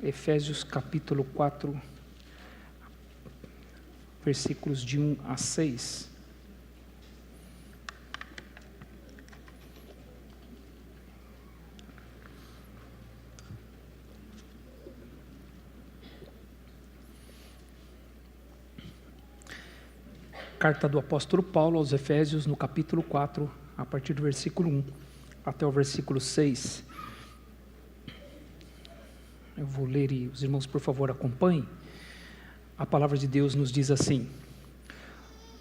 Efésios capítulo 4, versículos de 1 a 6. Carta do apóstolo Paulo aos Efésios, no capítulo 4, a partir do versículo 1 até o versículo 6. Eu vou ler e os irmãos, por favor, acompanhem. A palavra de Deus nos diz assim: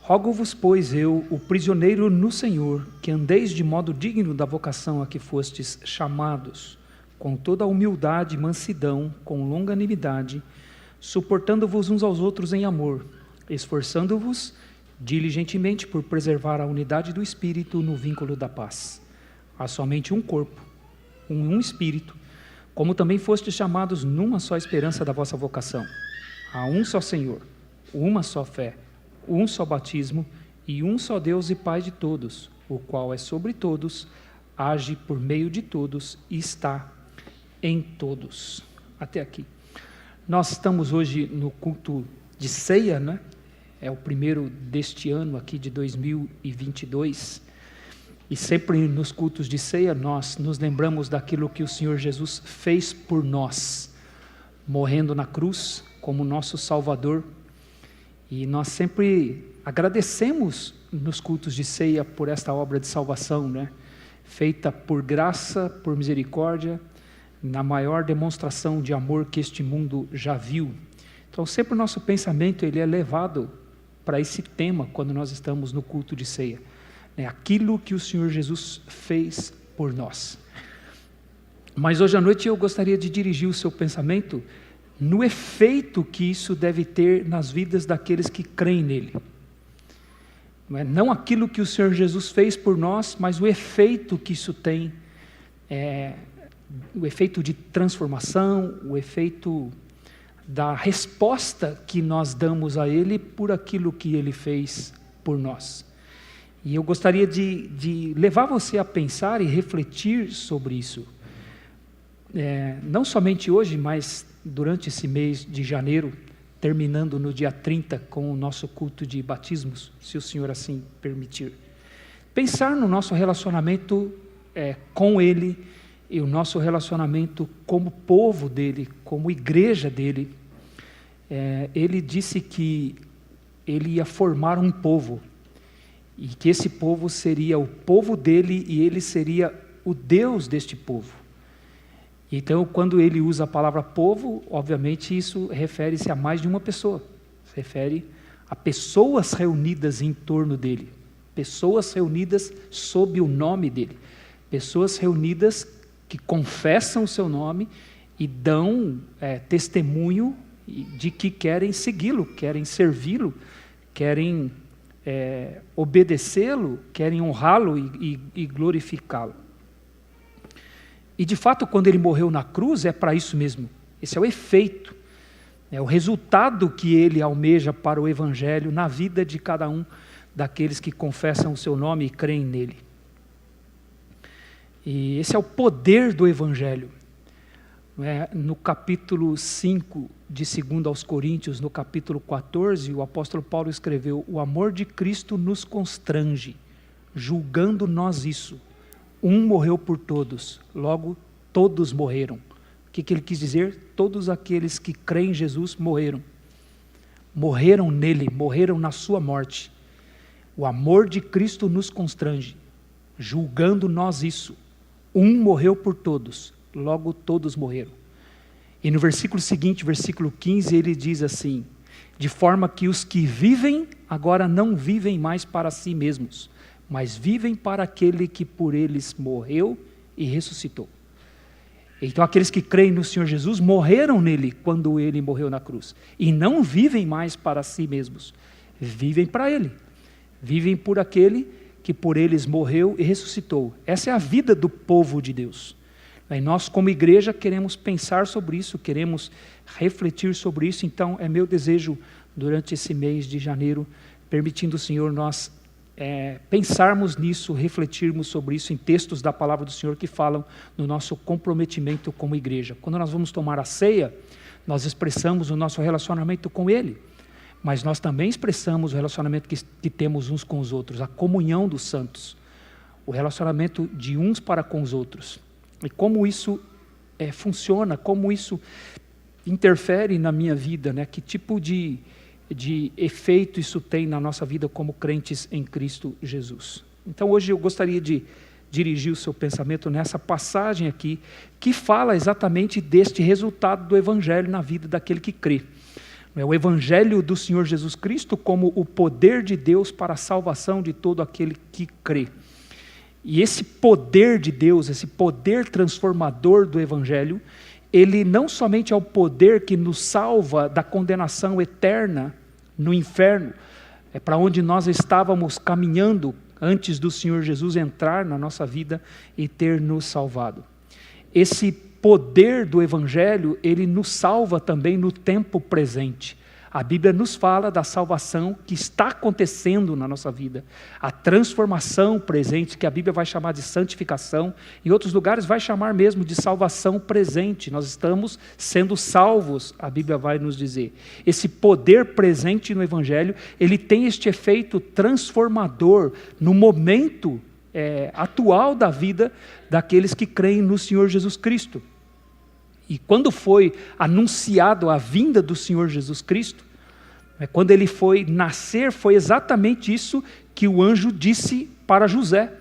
Rogo-vos, pois, eu, o prisioneiro no Senhor, que andeis de modo digno da vocação a que fostes chamados, com toda a humildade e mansidão, com longanimidade, suportando-vos uns aos outros em amor, esforçando-vos diligentemente por preservar a unidade do Espírito no vínculo da paz. Há somente um corpo, um Espírito, como também fostes chamados numa só esperança da vossa vocação. Há um só Senhor, uma só fé, um só batismo e um só Deus e Pai de todos, o qual é sobre todos, age por meio de todos e está em todos. Até aqui. Nós estamos hoje no culto de ceia, né? É o primeiro deste ano aqui de 2022, e sempre nos cultos de ceia nós nos lembramos daquilo que o Senhor Jesus fez por nós, morrendo na cruz como nosso Salvador, e nós sempre agradecemos nos cultos de ceia por esta obra de salvação, né? Feita por graça, por misericórdia, na maior demonstração de amor que este mundo já viu. Então sempre o nosso pensamento ele é levado para esse tema quando nós estamos no culto de ceia, né? Aquilo que o Senhor Jesus fez por nós. Mas hoje à noite eu gostaria de dirigir o seu pensamento no efeito que isso deve ter nas vidas daqueles que creem nele. Não aquilo que o Senhor Jesus fez por nós, mas o efeito que isso tem, o efeito de transformação, o efeito da resposta que nós damos a Ele por aquilo que Ele fez por nós. E eu gostaria de levar você a pensar e refletir sobre isso. Não somente hoje, mas durante esse mês de janeiro, terminando no dia 30 com o nosso culto de batismos, se o Senhor assim permitir. Pensar no nosso relacionamento com Ele, e o nosso relacionamento como povo dele, como igreja dele. Ele disse que ele ia formar um povo, e que esse povo seria o povo dele, e ele seria o Deus deste povo. Então, quando ele usa a palavra povo, obviamente isso refere-se a mais de uma pessoa, se refere a pessoas reunidas em torno dele, pessoas reunidas sob o nome dele, pessoas reunidas que confessam o seu nome e dão testemunho de que querem segui-lo, querem servi-lo, querem obedecê-lo, querem honrá-lo e glorificá-lo. E de fato, quando ele morreu na cruz, é para isso mesmo. Esse é o efeito, é o resultado que ele almeja para o Evangelho na vida de cada um daqueles que confessam o seu nome e creem nele. E esse é o poder do Evangelho. No capítulo 5 de 2 aos Coríntios, no capítulo 14, o apóstolo Paulo escreveu: o amor de Cristo nos constrange, julgando nós isso. Um morreu por todos, logo todos morreram. O que ele quis dizer? Todos aqueles que creem em Jesus morreram. Morreram nele, morreram na sua morte. O amor de Cristo nos constrange, julgando nós isso. Um morreu por todos, logo todos morreram. E no versículo seguinte, versículo 15, ele diz assim: de forma que os que vivem, agora não vivem mais para si mesmos, mas vivem para aquele que por eles morreu e ressuscitou. Então aqueles que creem no Senhor Jesus morreram nele quando ele morreu na cruz, e não vivem mais para si mesmos, vivem para ele, vivem por aquele que por eles morreu e ressuscitou. Essa é a vida do povo de Deus. E nós, como igreja, queremos pensar sobre isso, queremos refletir sobre isso. Então, é meu desejo, durante esse mês de janeiro, permitindo o Senhor, nós pensarmos nisso, refletirmos sobre isso em textos da palavra do Senhor que falam no nosso comprometimento como igreja. Quando nós vamos tomar a ceia, nós expressamos o nosso relacionamento com Ele, mas nós também expressamos o relacionamento que temos uns com os outros, a comunhão dos santos, o relacionamento de uns para com os outros. E como isso funciona, como isso interfere na minha vida, né? Que tipo de efeito isso tem na nossa vida como crentes em Cristo Jesus. Então hoje eu gostaria de dirigir o seu pensamento nessa passagem aqui, que fala exatamente deste resultado do Evangelho na vida daquele que crê. O Evangelho do Senhor Jesus Cristo como o poder de Deus para a salvação de todo aquele que crê. E esse poder de Deus, esse poder transformador do Evangelho, ele não somente é o poder que nos salva da condenação eterna no inferno, para onde nós estávamos caminhando antes do Senhor Jesus entrar na nossa vida e ter nos salvado. Esse poder do Evangelho, ele nos salva também no tempo presente. A Bíblia nos fala da salvação que está acontecendo na nossa vida, a transformação presente, que a Bíblia vai chamar de santificação, em outros lugares vai chamar mesmo de salvação presente. Nós estamos sendo salvos, a Bíblia vai nos dizer. Esse poder presente no Evangelho, ele tem este efeito transformador no momento atual da vida daqueles que creem no Senhor Jesus Cristo. E quando foi anunciado a vinda do Senhor Jesus Cristo, quando ele foi nascer, foi exatamente isso que o anjo disse para José.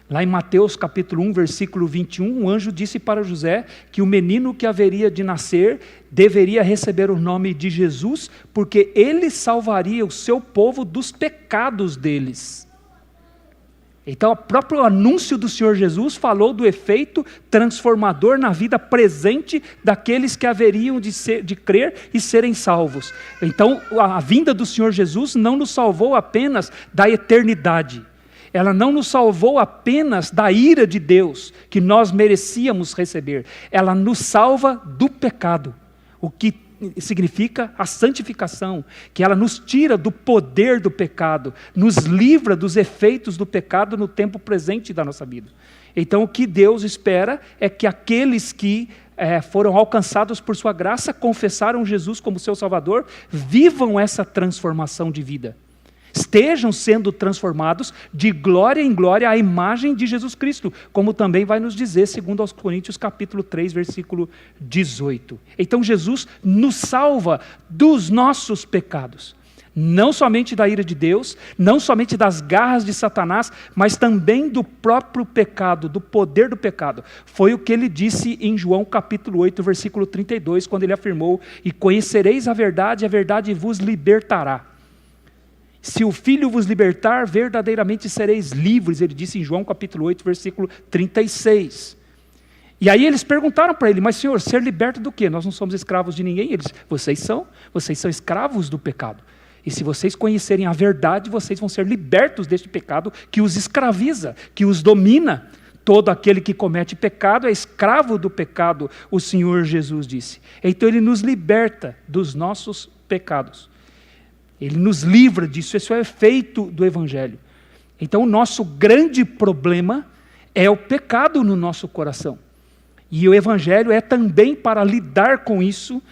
Lá em Mateus capítulo 1, versículo 21, o anjo disse para José que o menino que haveria de nascer deveria receber o nome de Jesus, porque ele salvaria o seu povo dos pecados deles. Então, o próprio anúncio do Senhor Jesus falou do efeito transformador na vida presente daqueles que haveriam de crer e serem salvos. Então, a vinda do Senhor Jesus não nos salvou apenas da eternidade. Ela não nos salvou apenas da ira de Deus, que nós merecíamos receber. Ela nos salva do pecado, o que significa a santificação, que ela nos tira do poder do pecado, nos livra dos efeitos do pecado no tempo presente da nossa vida. Então o que Deus espera é que aqueles que foram alcançados por sua graça, confessaram Jesus como seu Salvador, vivam essa transformação de vida. Estejam sendo transformados de glória em glória à imagem de Jesus Cristo, como também vai nos dizer, segundo aos Coríntios capítulo 3, versículo 18. Então Jesus nos salva dos nossos pecados, não somente da ira de Deus, não somente das garras de Satanás, mas também do próprio pecado, do poder do pecado. Foi o que ele disse em João capítulo 8, versículo 32, quando ele afirmou: e conhecereis a verdade vos libertará. Se o Filho vos libertar, verdadeiramente sereis livres, ele disse em João capítulo 8, versículo 36. E aí eles perguntaram para ele: mas Senhor, ser liberto do quê? Nós não somos escravos de ninguém. Ele disse: vocês são escravos do pecado. E se vocês conhecerem a verdade, vocês vão ser libertos deste pecado que os escraviza, que os domina. Todo aquele que comete pecado é escravo do pecado, o Senhor Jesus disse. Então ele nos liberta dos nossos pecados. Ele nos livra disso, esse é o efeito do Evangelho. Então o nosso grande problema é o pecado no nosso coração. E o Evangelho é também para lidar com isso,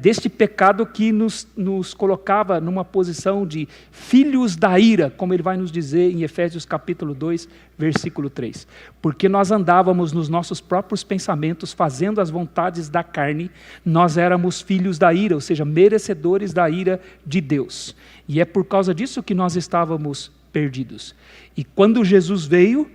deste pecado que nos colocava numa posição de filhos da ira, como ele vai nos dizer em Efésios capítulo 2, versículo 3. Porque nós andávamos nos nossos próprios pensamentos, fazendo as vontades da carne, nós éramos filhos da ira, ou seja, merecedores da ira de Deus. E é por causa disso que nós estávamos perdidos. E quando Jesus veio,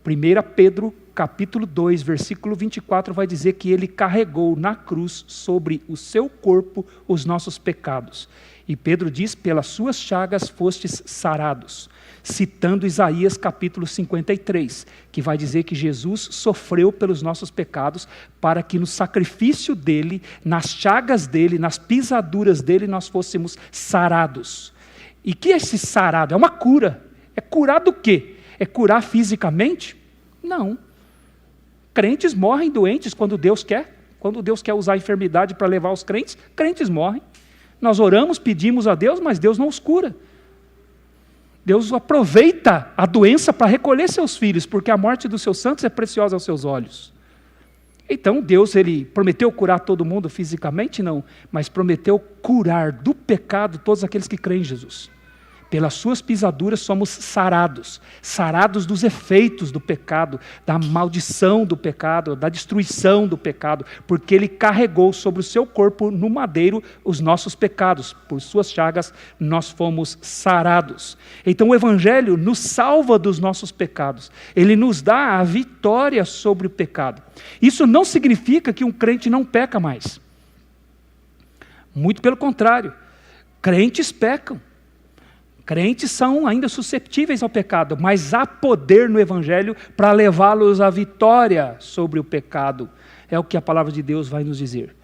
1 Pedro capítulo 2, versículo 24, vai dizer que ele carregou na cruz sobre o seu corpo os nossos pecados. E Pedro diz: pelas suas chagas fostes sarados, citando Isaías capítulo 53, que vai dizer que Jesus sofreu pelos nossos pecados, para que no sacrifício dele, nas chagas dele, nas pisaduras dele, nós fôssemos sarados. E que é esse sarado? É uma cura. É curar do quê? É curar fisicamente? Não. Crentes morrem doentes quando Deus quer. Quando Deus quer usar a enfermidade para levar os crentes, crentes morrem. Nós oramos, pedimos a Deus, mas Deus não os cura. Deus aproveita a doença para recolher seus filhos, porque a morte dos seus santos é preciosa aos seus olhos. Então Deus, Ele prometeu curar todo mundo fisicamente? Não, mas prometeu curar do pecado todos aqueles que creem em Jesus. Pelas suas pisaduras somos sarados, sarados dos efeitos do pecado, da maldição do pecado, da destruição do pecado, porque Ele carregou sobre o seu corpo no madeiro os nossos pecados, por suas chagas nós fomos sarados. Então o Evangelho nos salva dos nossos pecados, Ele nos dá a vitória sobre o pecado. Isso não significa que um crente não peca mais. Muito pelo contrário, crentes pecam. Crentes são ainda susceptíveis ao pecado, mas há poder no Evangelho para levá-los à vitória sobre o pecado. É o que a palavra de Deus vai nos dizer.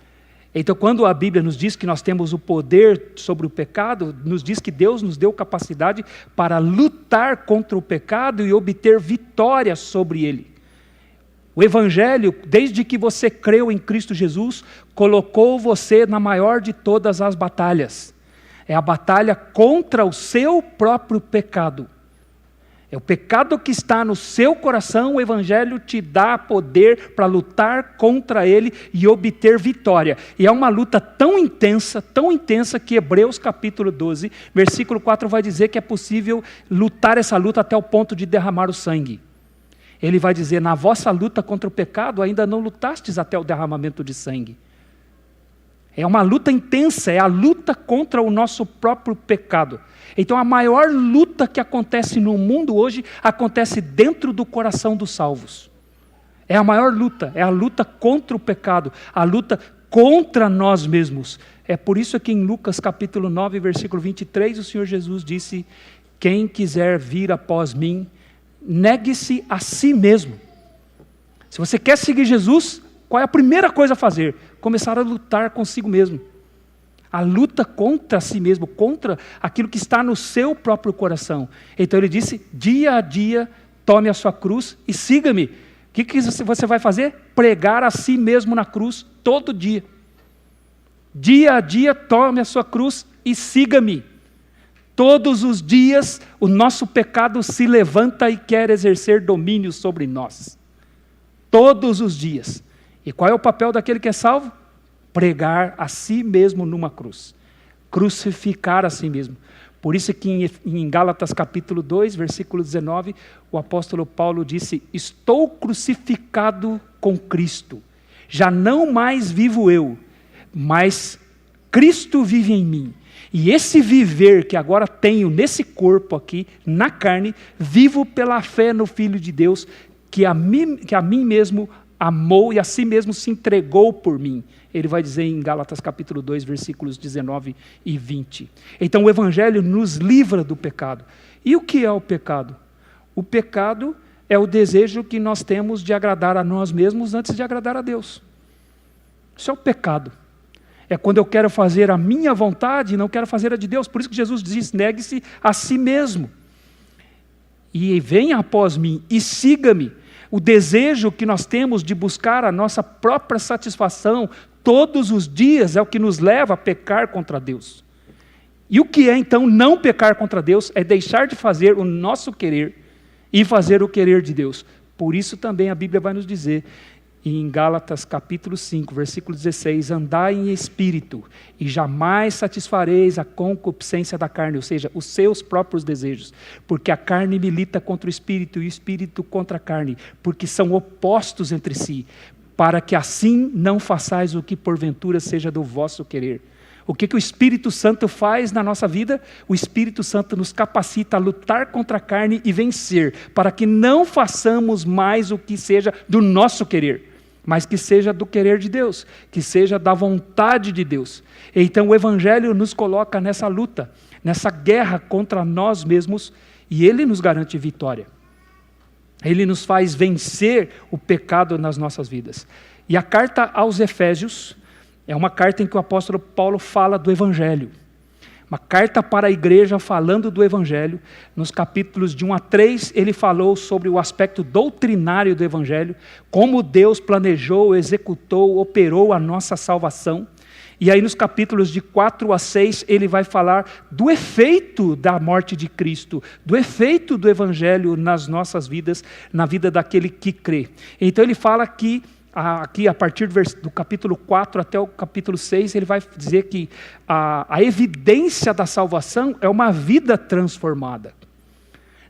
Então, quando a Bíblia nos diz que nós temos o poder sobre o pecado, nos diz que Deus nos deu capacidade para lutar contra o pecado e obter vitória sobre ele. O Evangelho, desde que você creu em Cristo Jesus, colocou você na maior de todas as batalhas. É a batalha contra o seu próprio pecado. É o pecado que está no seu coração, o Evangelho te dá poder para lutar contra ele e obter vitória. E é uma luta tão intensa que Hebreus capítulo 12, versículo 4 vai dizer que é possível lutar essa luta até o ponto de derramar o sangue. Ele vai dizer, na vossa luta contra o pecado ainda não lutastes até o derramamento de sangue. É uma luta intensa, é a luta contra o nosso próprio pecado. Então a maior luta que acontece no mundo hoje, acontece dentro do coração dos salvos. É a maior luta, é a luta contra o pecado, a luta contra nós mesmos. É por isso que em Lucas capítulo 9, versículo 23, o Senhor Jesus disse, quem quiser vir após mim, negue-se a si mesmo. Se você quer seguir Jesus, qual é a primeira coisa a fazer? Começar a lutar consigo mesmo. A luta contra si mesmo, contra aquilo que está no seu próprio coração. Então ele disse, dia a dia, tome a sua cruz e siga-me. O que você vai fazer? Pregar a si mesmo na cruz todo dia. Dia a dia, tome a sua cruz e siga-me. Todos os dias, o nosso pecado se levanta e quer exercer domínio sobre nós. Todos os dias. E qual é o papel daquele que é salvo? Pregar a si mesmo numa cruz. Crucificar a si mesmo. Por isso que em Gálatas capítulo 2, versículo 19, o apóstolo Paulo disse, estou crucificado com Cristo. Já não mais vivo eu, mas Cristo vive em mim. E esse viver que agora tenho nesse corpo aqui, na carne, vivo pela fé no Filho de Deus, que a mim mesmo amou e a si mesmo se entregou por mim. Ele vai dizer em Gálatas capítulo 2, versículos 19 e 20. Então o Evangelho nos livra do pecado. E o que é o pecado? O pecado é o desejo que nós temos de agradar a nós mesmos antes de agradar a Deus. Isso é o pecado. É quando eu quero fazer a minha vontade e não quero fazer a de Deus. Por isso que Jesus diz, negue-se a si mesmo. E venha após mim e siga-me. O desejo que nós temos de buscar a nossa própria satisfação todos os dias é o que nos leva a pecar contra Deus. E o que é então não pecar contra Deus? É deixar de fazer o nosso querer e fazer o querer de Deus. Por isso também a Bíblia vai nos dizer, em Gálatas capítulo 5, versículo 16, andai em espírito e jamais satisfareis a concupiscência da carne, ou seja, os seus próprios desejos, porque a carne milita contra o espírito e o espírito contra a carne, porque são opostos entre si, para que assim não façais o que porventura seja do vosso querer. O que o Espírito Santo faz na nossa vida? O Espírito Santo nos capacita a lutar contra a carne e vencer, para que não façamos mais o que seja do nosso querer, mas que seja do querer de Deus, que seja da vontade de Deus. Então o Evangelho nos coloca nessa luta, nessa guerra contra nós mesmos, e Ele nos garante vitória. Ele nos faz vencer o pecado nas nossas vidas. E a carta aos Efésios é uma carta em que o apóstolo Paulo fala do Evangelho. uma carta para a igreja falando do Evangelho. Nos capítulos de 1 a 3, ele falou sobre o aspecto doutrinário do Evangelho, como Deus planejou, executou, operou a nossa salvação. E aí nos capítulos de 4 a 6, ele vai falar do efeito da morte de Cristo, do efeito do Evangelho nas nossas vidas, na vida daquele que crê. Então ele fala que, aqui a partir do capítulo 4 até o capítulo 6, ele vai dizer que a evidência da salvação é uma vida transformada.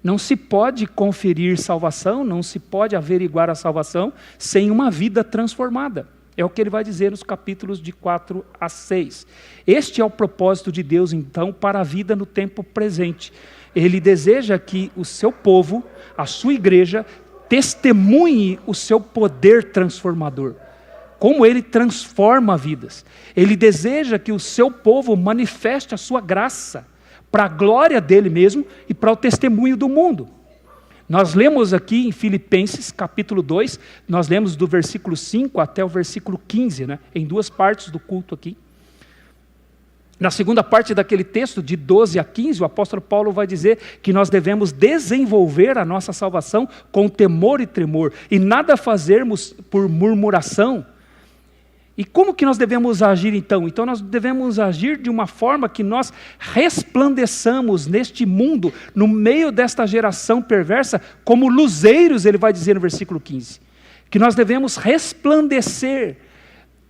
Não se pode conferir salvação, não se pode averiguar a salvação sem uma vida transformada. É o que ele vai dizer nos capítulos de 4 a 6. Este é o propósito de Deus, então, para a vida no tempo presente. Ele deseja que o seu povo, a sua igreja, testemunhe o seu poder transformador. Como ele transforma vidas. Ele deseja que o seu povo manifeste a sua graça, para a glória dele mesmo e para o testemunho do mundo. Nós lemos aqui em Filipenses, capítulo 2, nós lemos do versículo 5 até o versículo 15, né? Em duas partes do culto aqui. Na segunda parte daquele texto, de 12 a 15, o apóstolo Paulo vai dizer que nós devemos desenvolver a nossa salvação com temor e tremor, e nada fazermos por murmuração. E como que nós devemos agir então? Então nós devemos agir de uma forma que nós resplandeçamos neste mundo, no meio desta geração perversa, como luzeiros, ele vai dizer no versículo 15. Que nós devemos resplandecer,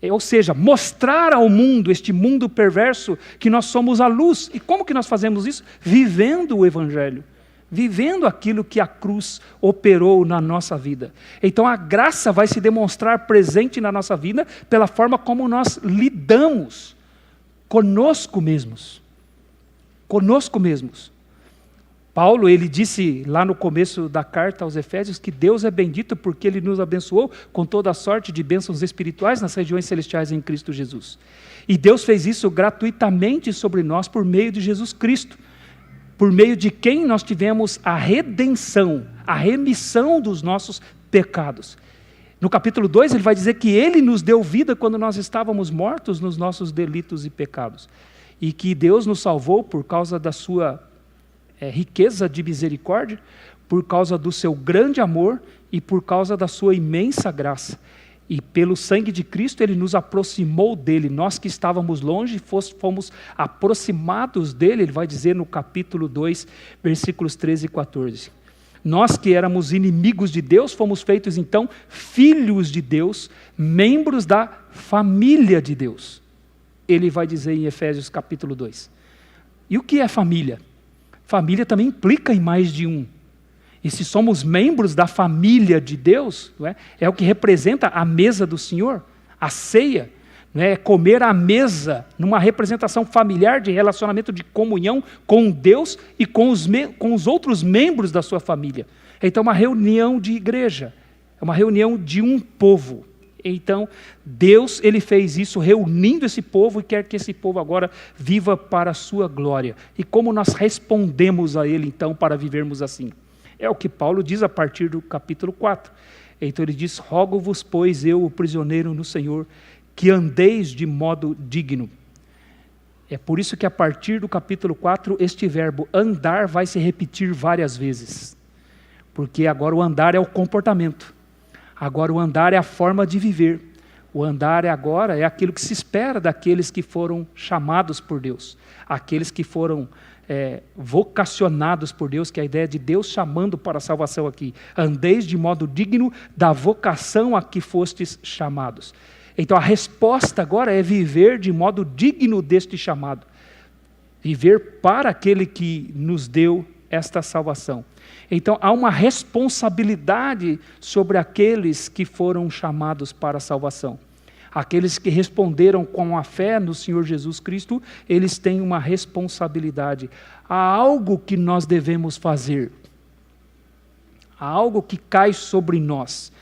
ou seja, mostrar ao mundo, este mundo perverso, que nós somos a luz. E como que nós fazemos isso? Vivendo o Evangelho. Vivendo aquilo que a cruz operou na nossa vida. Então a graça vai se demonstrar presente na nossa vida pela forma como nós lidamos conosco mesmos. Conosco mesmos. Paulo, ele disse lá no começo da carta aos Efésios que Deus é bendito porque Ele nos abençoou com toda a sorte de bênçãos espirituais nas regiões celestiais em Cristo Jesus. E Deus fez isso gratuitamente sobre nós por meio de Jesus Cristo. Por meio de quem nós tivemos a redenção, a remissão dos nossos pecados. No capítulo 2 ele vai dizer que Ele nos deu vida quando nós estávamos mortos nos nossos delitos e pecados. E que Deus nos salvou por causa da sua riqueza de misericórdia, por causa do seu grande amor e por causa da sua imensa graça. E pelo sangue de Cristo Ele nos aproximou dEle. Nós que estávamos longe, fomos aproximados dEle. Ele vai dizer no capítulo 2, versículos 13 e 14. Nós que éramos inimigos de Deus, fomos feitos então filhos de Deus, membros da família de Deus. Ele vai dizer em Efésios capítulo 2. E o que é família? Família também implica em mais de um. E se somos membros da família de Deus, não é? É o que representa a mesa do Senhor, a ceia, não é? Comer à mesa, numa representação familiar de relacionamento de comunhão com Deus e com os outros membros da sua família. Então, uma reunião de igreja, é uma reunião de um povo. Então, Deus, Ele fez isso reunindo esse povo e quer que esse povo agora viva para a sua glória. E como nós respondemos a Ele, então, para vivermos assim? É o que Paulo diz a partir do capítulo 4. Então ele diz: rogo-vos, pois eu, o prisioneiro no Senhor, que andeis de modo digno. É por isso que a partir do capítulo 4, este verbo andar vai se repetir várias vezes. Porque agora o andar é o comportamento. Agora o andar é a forma de viver. O andar agora é aquilo que se espera daqueles que foram chamados por Deus. Aqueles que foram vocacionados por Deus, que é a ideia de Deus chamando para a salvação aqui. Andeis de modo digno da vocação a que fostes chamados. Então a resposta agora é viver de modo digno deste chamado. Viver para aquele que nos deu esta salvação. Então há uma responsabilidade sobre aqueles que foram chamados para a salvação. Aqueles que responderam com a fé no Senhor Jesus Cristo, eles têm uma responsabilidade. Há algo que nós devemos fazer. Há algo que cai sobre nós.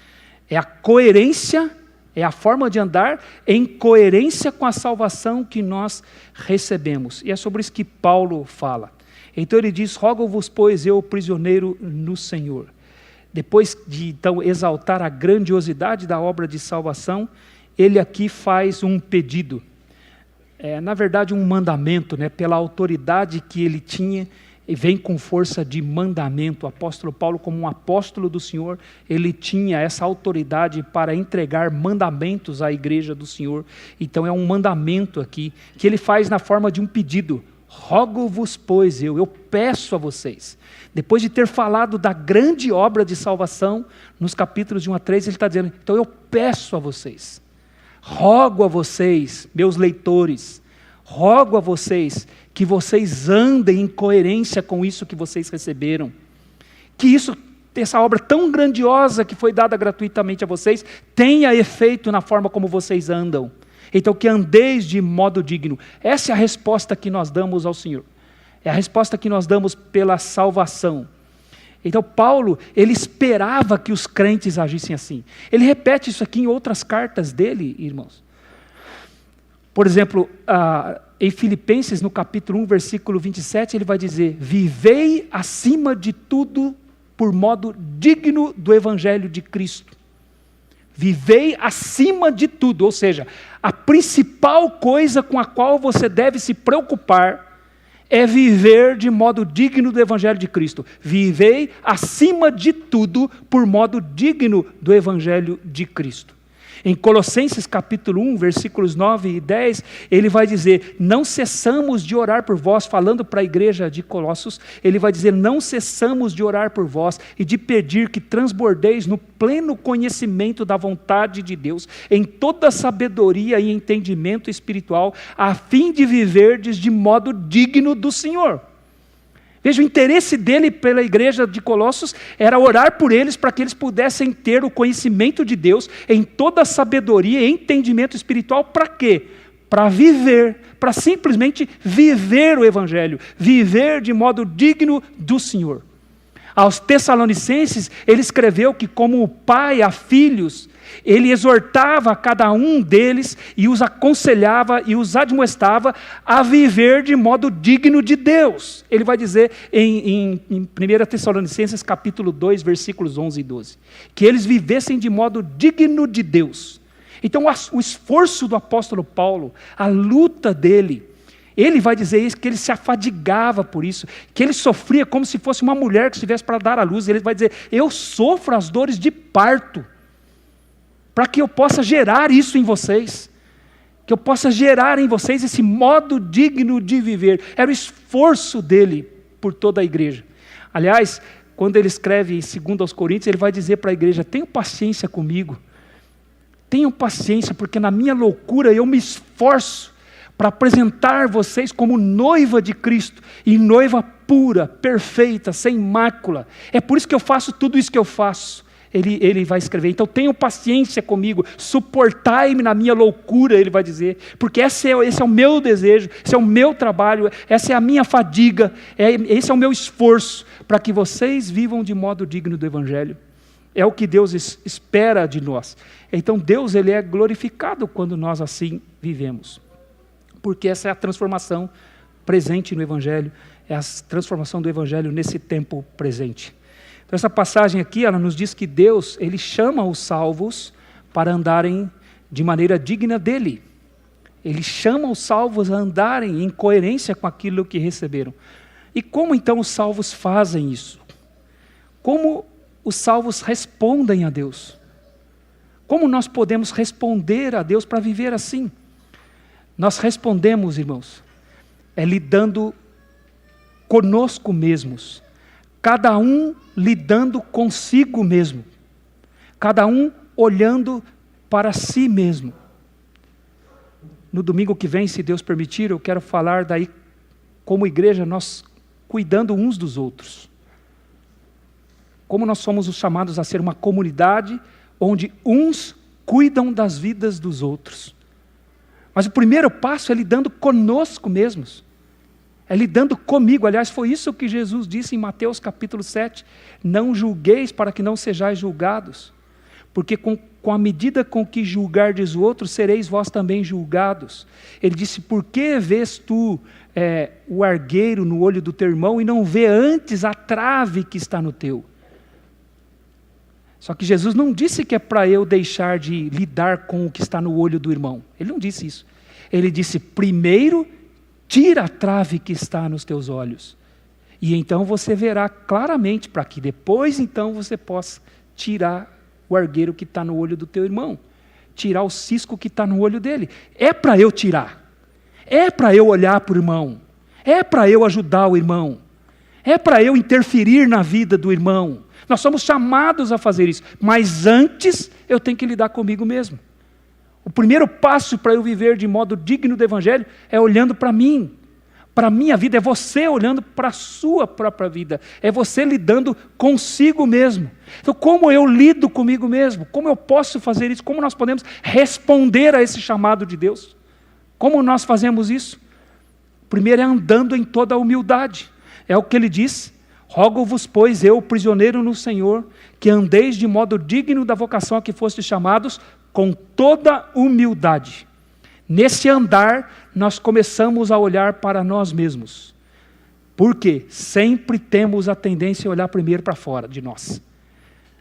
É a coerência, é a forma de andar em coerência com a salvação que nós recebemos. E é sobre isso que Paulo fala. Então ele diz: rogo-vos, pois eu, prisioneiro no Senhor. Depois de então exaltar a grandiosidade da obra de salvação, ele aqui faz um pedido. na verdade, um mandamento, né, pela autoridade que ele tinha, e vem com força de mandamento. O apóstolo Paulo, como um apóstolo do Senhor, ele tinha essa autoridade para entregar mandamentos à igreja do Senhor. Então é um mandamento aqui, que ele faz na forma de um pedido. Rogo-vos, pois, eu peço a vocês. Depois de ter falado da grande obra de salvação, nos capítulos de 1 a 3, ele está dizendo, então eu peço a vocês, rogo a vocês, meus leitores, rogo a vocês, que vocês andem em coerência com isso que vocês receberam. Que essa obra tão grandiosa que foi dada gratuitamente a vocês, tenha efeito na forma como vocês andam. Então, que andeis de modo digno. Essa é a resposta que nós damos ao Senhor. É a resposta que nós damos pela salvação. Então, Paulo, ele esperava que os crentes agissem assim. Ele repete isso aqui em outras cartas dele, irmãos. Por exemplo, em Filipenses, no capítulo 1, versículo 27, ele vai dizer, vivei acima de tudo por modo digno do Evangelho de Cristo. Vivei acima de tudo, ou seja, a principal coisa com a qual você deve se preocupar é viver de modo digno do Evangelho de Cristo. Vivei acima de tudo por modo digno do Evangelho de Cristo. Em Colossenses capítulo 1, versículos 9 e 10, ele vai dizer, não cessamos de orar por vós, falando para a igreja de Colossos, ele vai dizer, não cessamos de orar por vós e de pedir que transbordeis no pleno conhecimento da vontade de Deus, em toda sabedoria e entendimento espiritual, a fim de viverdes de modo digno do Senhor. Veja, o interesse dele pela igreja de Colossos era orar por eles para que eles pudessem ter o conhecimento de Deus em toda a sabedoria e entendimento espiritual. Para quê? Para viver, para simplesmente viver o Evangelho, viver de modo digno do Senhor. Aos Tessalonicenses, ele escreveu que como o pai a filhos, ele exortava a cada um deles e os aconselhava e os admoestava a viver de modo digno de Deus. Ele vai dizer em 1 Tessalonicenses capítulo 2, versículos 11 e 12, que eles vivessem de modo digno de Deus. Então o esforço do apóstolo Paulo, a luta dele, ele vai dizer isso, que ele se afadigava por isso, que ele sofria como se fosse uma mulher que estivesse para dar à luz. Ele vai dizer, eu sofro as dores de parto, para que eu possa gerar isso em vocês, que eu possa gerar em vocês esse modo digno de viver. Era o esforço dele por toda a igreja. Aliás, quando ele escreve em 2 Coríntios, ele vai dizer para a igreja, tenham paciência comigo, tenham paciência, porque na minha loucura eu me esforço para apresentar vocês como noiva de Cristo, e noiva pura, perfeita, sem mácula. É por isso que eu faço tudo isso que eu faço. Ele vai escrever, então tenham paciência comigo, suportai-me na minha loucura, ele vai dizer, porque esse é o meu desejo, esse é o meu trabalho, essa é a minha fadiga, esse é o meu esforço, para que vocês vivam de modo digno do Evangelho. É o que Deus espera de nós. Então Deus, ele é glorificado quando nós assim vivemos, porque essa é a transformação presente no Evangelho, é a transformação do Evangelho nesse tempo presente. Então essa passagem aqui, ela nos diz que Deus, ele chama os salvos para andarem de maneira digna dele. Ele chama os salvos a andarem em coerência com aquilo que receberam. E como então os salvos fazem isso? Como os salvos respondem a Deus? Como nós podemos responder a Deus para viver assim? Nós respondemos, irmãos, lidando conosco mesmos, cada um lidando consigo mesmo, cada um olhando para si mesmo. No domingo que vem, se Deus permitir, eu quero falar daí, como igreja, nós cuidando uns dos outros. Como nós somos os chamados a ser uma comunidade onde uns cuidam das vidas dos outros. Mas o primeiro passo é lidando conosco mesmos. É lidando comigo. Aliás, foi isso que Jesus disse em Mateus capítulo 7. Não julgueis para que não sejais julgados. Porque com a medida com que julgardes o outro, sereis vós também julgados. Ele disse, por que vês tu o argueiro no olho do teu irmão e não vê antes a trave que está no teu? Só que Jesus não disse que é para eu deixar de lidar com o que está no olho do irmão. Ele não disse isso. Ele disse: primeiro tira a trave que está nos teus olhos, e então você verá claramente, para que depois então você possa tirar o argueiro que está no olho do teu irmão, tirar o cisco que está no olho dele. É para eu tirar, é para eu olhar para o irmão, é para eu ajudar o irmão, é para eu interferir na vida do irmão. Nós somos chamados a fazer isso, mas antes eu tenho que lidar comigo mesmo. O primeiro passo para eu viver de modo digno do Evangelho é olhando para mim, para a minha vida. É você olhando para a sua própria vida, é você lidando consigo mesmo. Então, como eu lido comigo mesmo? Como eu posso fazer isso? Como nós podemos responder a esse chamado de Deus? Como nós fazemos isso? Primeiro é andando em toda a humildade. É o que ele diz: rogo-vos, pois, eu, prisioneiro no Senhor, que andeis de modo digno da vocação a que fostes chamados, com toda humildade. Nesse andar, nós começamos a olhar para nós mesmos. Porque sempre temos a tendência a olhar primeiro para fora de nós.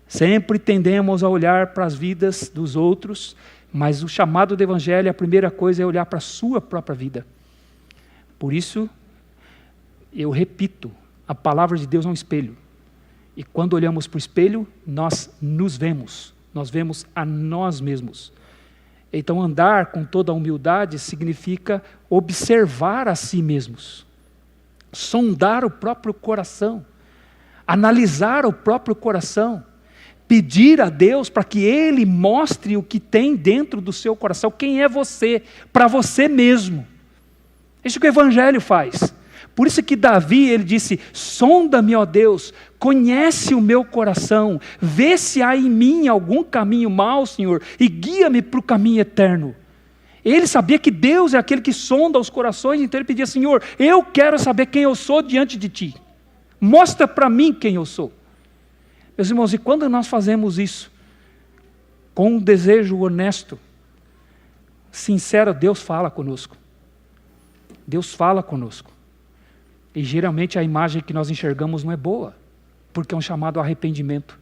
Sempre tendemos a olhar para as vidas dos outros, mas o chamado do Evangelho, a primeira coisa é olhar para a sua própria vida. Por isso, eu repito, a palavra de Deus é um espelho. E quando olhamos para o espelho, nós nos vemos. Nós vemos a nós mesmos. Então, andar com toda a humildade significa observar a si mesmos. Sondar o próprio coração. Analisar o próprio coração. Pedir a Deus para que Ele mostre o que tem dentro do seu coração. Quem é você? Para você mesmo. Isso que o Evangelho faz. Por isso que Davi, ele disse: sonda-me, ó Deus, conhece o meu coração, vê se há em mim algum caminho mau, Senhor, e guia-me para o caminho eterno. Ele sabia que Deus é aquele que sonda os corações, então ele pedia: Senhor, eu quero saber quem eu sou diante de Ti. Mostra para mim quem eu sou. Meus irmãos, e quando nós fazemos isso, com um desejo honesto, sincero, Deus fala conosco. Deus fala conosco. E geralmente a imagem que nós enxergamos não é boa, porque é um chamado ao arrependimento.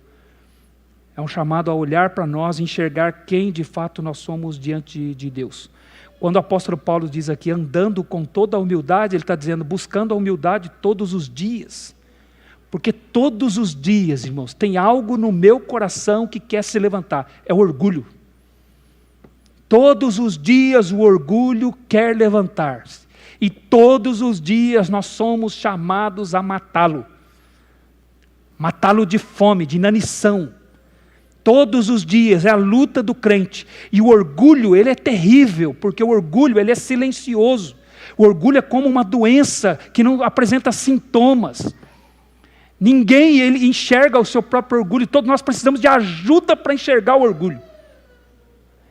É um chamado a olhar para nós e enxergar quem de fato nós somos diante de Deus. Quando o apóstolo Paulo diz aqui, andando com toda a humildade, ele está dizendo, buscando a humildade todos os dias. Porque todos os dias, irmãos, tem algo no meu coração que quer se levantar. É o orgulho. Todos os dias o orgulho quer levantar-se. E todos os dias nós somos chamados a matá-lo. Matá-lo de fome, de inanição. Todos os dias é a luta do crente. E o orgulho, ele é terrível, porque o orgulho, ele é silencioso. O orgulho é como uma doença que não apresenta sintomas. Ninguém ele enxerga o seu próprio orgulho. Todos nós precisamos de ajuda para enxergar o orgulho.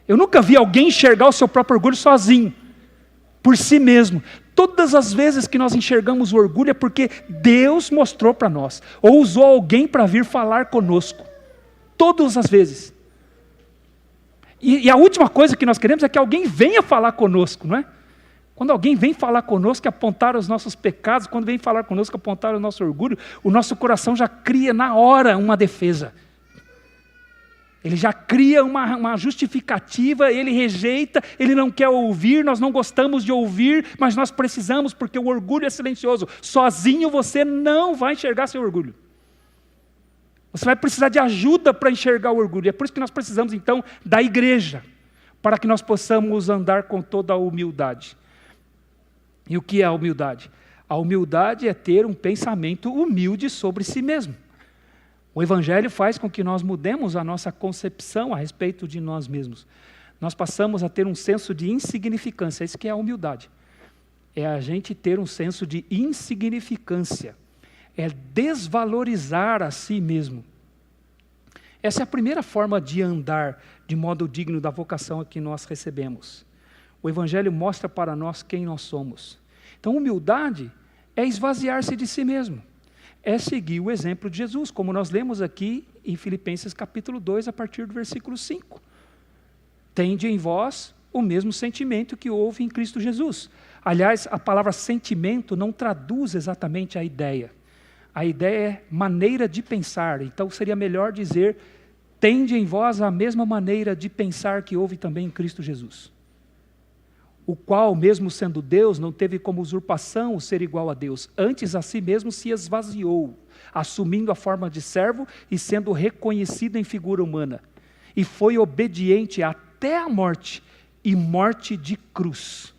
Eu nunca vi alguém enxergar o seu próprio orgulho sozinho, por si mesmo. Todas as vezes que nós enxergamos o orgulho é porque Deus mostrou para nós, ou usou alguém para vir falar conosco. Todas as vezes. E a última coisa que nós queremos é que alguém venha falar conosco, não é? Quando alguém vem falar conosco, apontar os nossos pecados, quando vem falar conosco, apontar o nosso orgulho, o nosso coração já cria na hora uma defesa. Ele já cria uma justificativa, ele rejeita, ele não quer ouvir, nós não gostamos de ouvir, mas nós precisamos, porque o orgulho é silencioso. Sozinho você não vai enxergar seu orgulho. Você vai precisar de ajuda para enxergar o orgulho. É por isso que nós precisamos, então, da igreja, para que nós possamos andar com toda a humildade. E o que é a humildade? A humildade é ter um pensamento humilde sobre si mesmo. O Evangelho faz com que nós mudemos a nossa concepção a respeito de nós mesmos. Nós passamos a ter um senso de insignificância. Isso que é a humildade. É a gente ter um senso de insignificância. É desvalorizar a si mesmo. Essa é a primeira forma de andar de modo digno da vocação que nós recebemos. O Evangelho mostra para nós quem nós somos. Então, humildade é esvaziar-se de si mesmo. É seguir o exemplo de Jesus, como nós lemos aqui em Filipenses capítulo 2, a partir do versículo 5. Tende em vós o mesmo sentimento que houve em Cristo Jesus. Aliás, a palavra sentimento não traduz exatamente a ideia. A ideia é maneira de pensar, então seria melhor dizer, tende em vós a mesma maneira de pensar que houve também em Cristo Jesus. o qual, mesmo sendo Deus, não teve como usurpação o ser igual a Deus. Antes a si mesmo se esvaziou, assumindo a forma de servo e sendo reconhecido em figura humana. E foi obediente até a morte, e morte de cruz.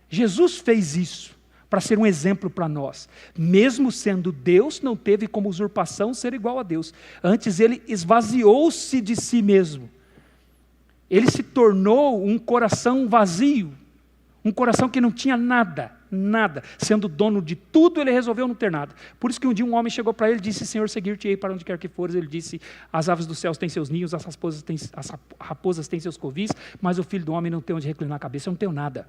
Jesus fez isso para ser um exemplo para nós. Mesmo sendo Deus, não teve como usurpação ser igual a Deus. Antes ele esvaziou-se de si mesmo. Ele se tornou um coração vazio, um coração que não tinha nada. Sendo dono de tudo, ele resolveu não ter nada. Por isso que um dia um homem chegou para ele e disse: Senhor, seguir-te-ei para onde quer que fores. Ele disse: as aves dos céus têm seus ninhos, as raposas têm seus covis, mas o filho do homem não tem onde reclinar a cabeça. Eu não tenho nada.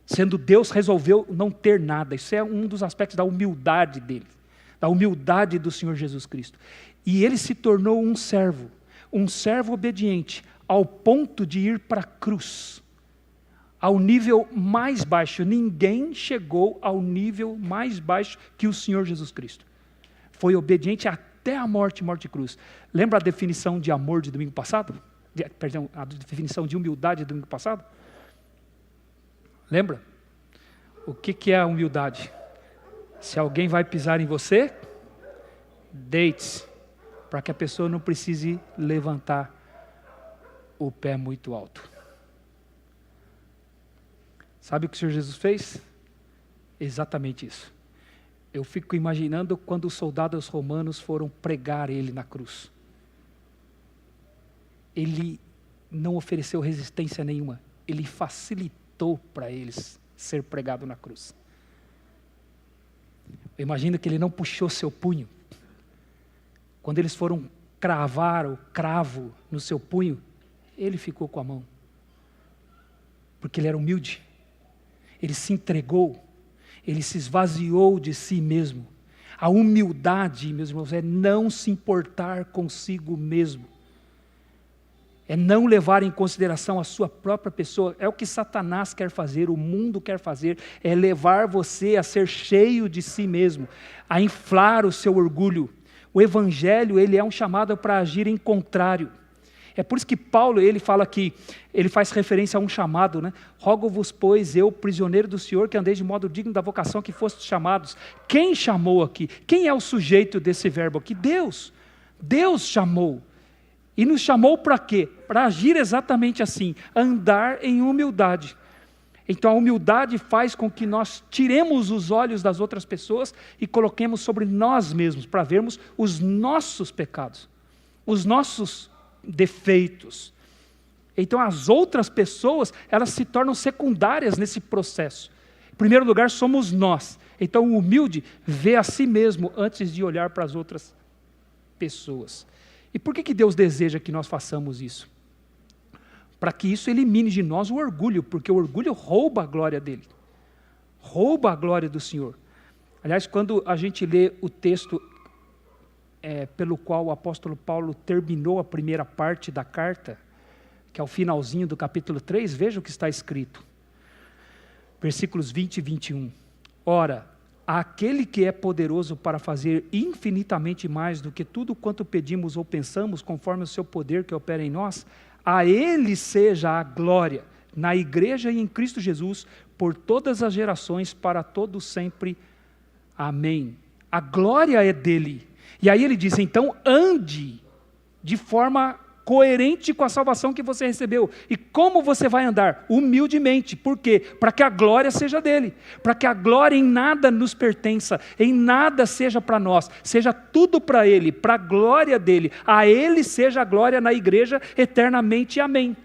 Sendo Deus, resolveu não ter nada. Isso é um dos aspectos da humildade dele, da humildade do Senhor Jesus Cristo. E ele se tornou um servo obediente, ao ponto de ir para a cruz, ao nível mais baixo. Ninguém chegou ao nível mais baixo que o Senhor Jesus Cristo. Foi obediente até a morte de cruz. Lembra a definição de amor de domingo passado? A definição de humildade de domingo passado? Lembra? O que é a humildade? Se alguém vai pisar em você, deite-se, para que a pessoa não precise levantar o pé muito alto. Sabe o que o Senhor Jesus fez? Exatamente isso. Eu fico imaginando quando os soldados romanos foram pregar ele na cruz. Ele não ofereceu resistência nenhuma. Ele facilitou para eles ser pregado na cruz. Eu imagino que ele não puxou seu punho. Quando eles foram cravar o cravo no seu punho, ele ficou com a mão. Porque ele era humilde. Ele se entregou, ele se esvaziou de si mesmo. A humildade, meus irmãos, é não se importar consigo mesmo. É não levar em consideração a sua própria pessoa. É o que Satanás quer fazer, o mundo quer fazer, é levar você a ser cheio de si mesmo, a inflar o seu orgulho. O Evangelho, ele é um chamado para agir em contrário. É por isso que Paulo, ele fala que, ele faz referência a um chamado, né? Rogo-vos, pois, eu, prisioneiro do Senhor, que andeis de modo digno da vocação que fostes chamados. Quem chamou aqui? Quem é o sujeito desse verbo aqui? Deus. Deus chamou. E nos chamou para quê? Para agir exatamente assim, andar em humildade. Então a humildade faz com que nós tiremos os olhos das outras pessoas e coloquemos sobre nós mesmos, para vermos os nossos pecados, os nossos defeitos. Então as outras pessoas, elas se tornam secundárias nesse processo. Em primeiro lugar, somos nós. Então o humilde vê a si mesmo antes de olhar para as outras pessoas. E por que Deus deseja que nós façamos isso? Para que isso elimine de nós o orgulho, porque o orgulho rouba a glória dele, rouba a glória do Senhor. Aliás, quando a gente lê o texto pelo qual o apóstolo Paulo terminou a primeira parte da carta, que é o finalzinho do capítulo 3, veja o que está escrito. Versículos 20 e 21. Ora, aquele que é poderoso para fazer infinitamente mais do que tudo quanto pedimos ou pensamos, conforme o seu poder que opera em nós, a ele seja a glória, na igreja e em Cristo Jesus, por todas as gerações, para todos sempre. Amém. A glória é dele. E aí ele diz, então ande de forma coerente com a salvação que você recebeu. E como você vai andar? Humildemente. Por quê? Para que a glória seja dele. Para que a glória em nada nos pertença, em nada seja para nós, seja tudo para ele, para a glória dele. A ele seja a glória na igreja eternamente. Amém.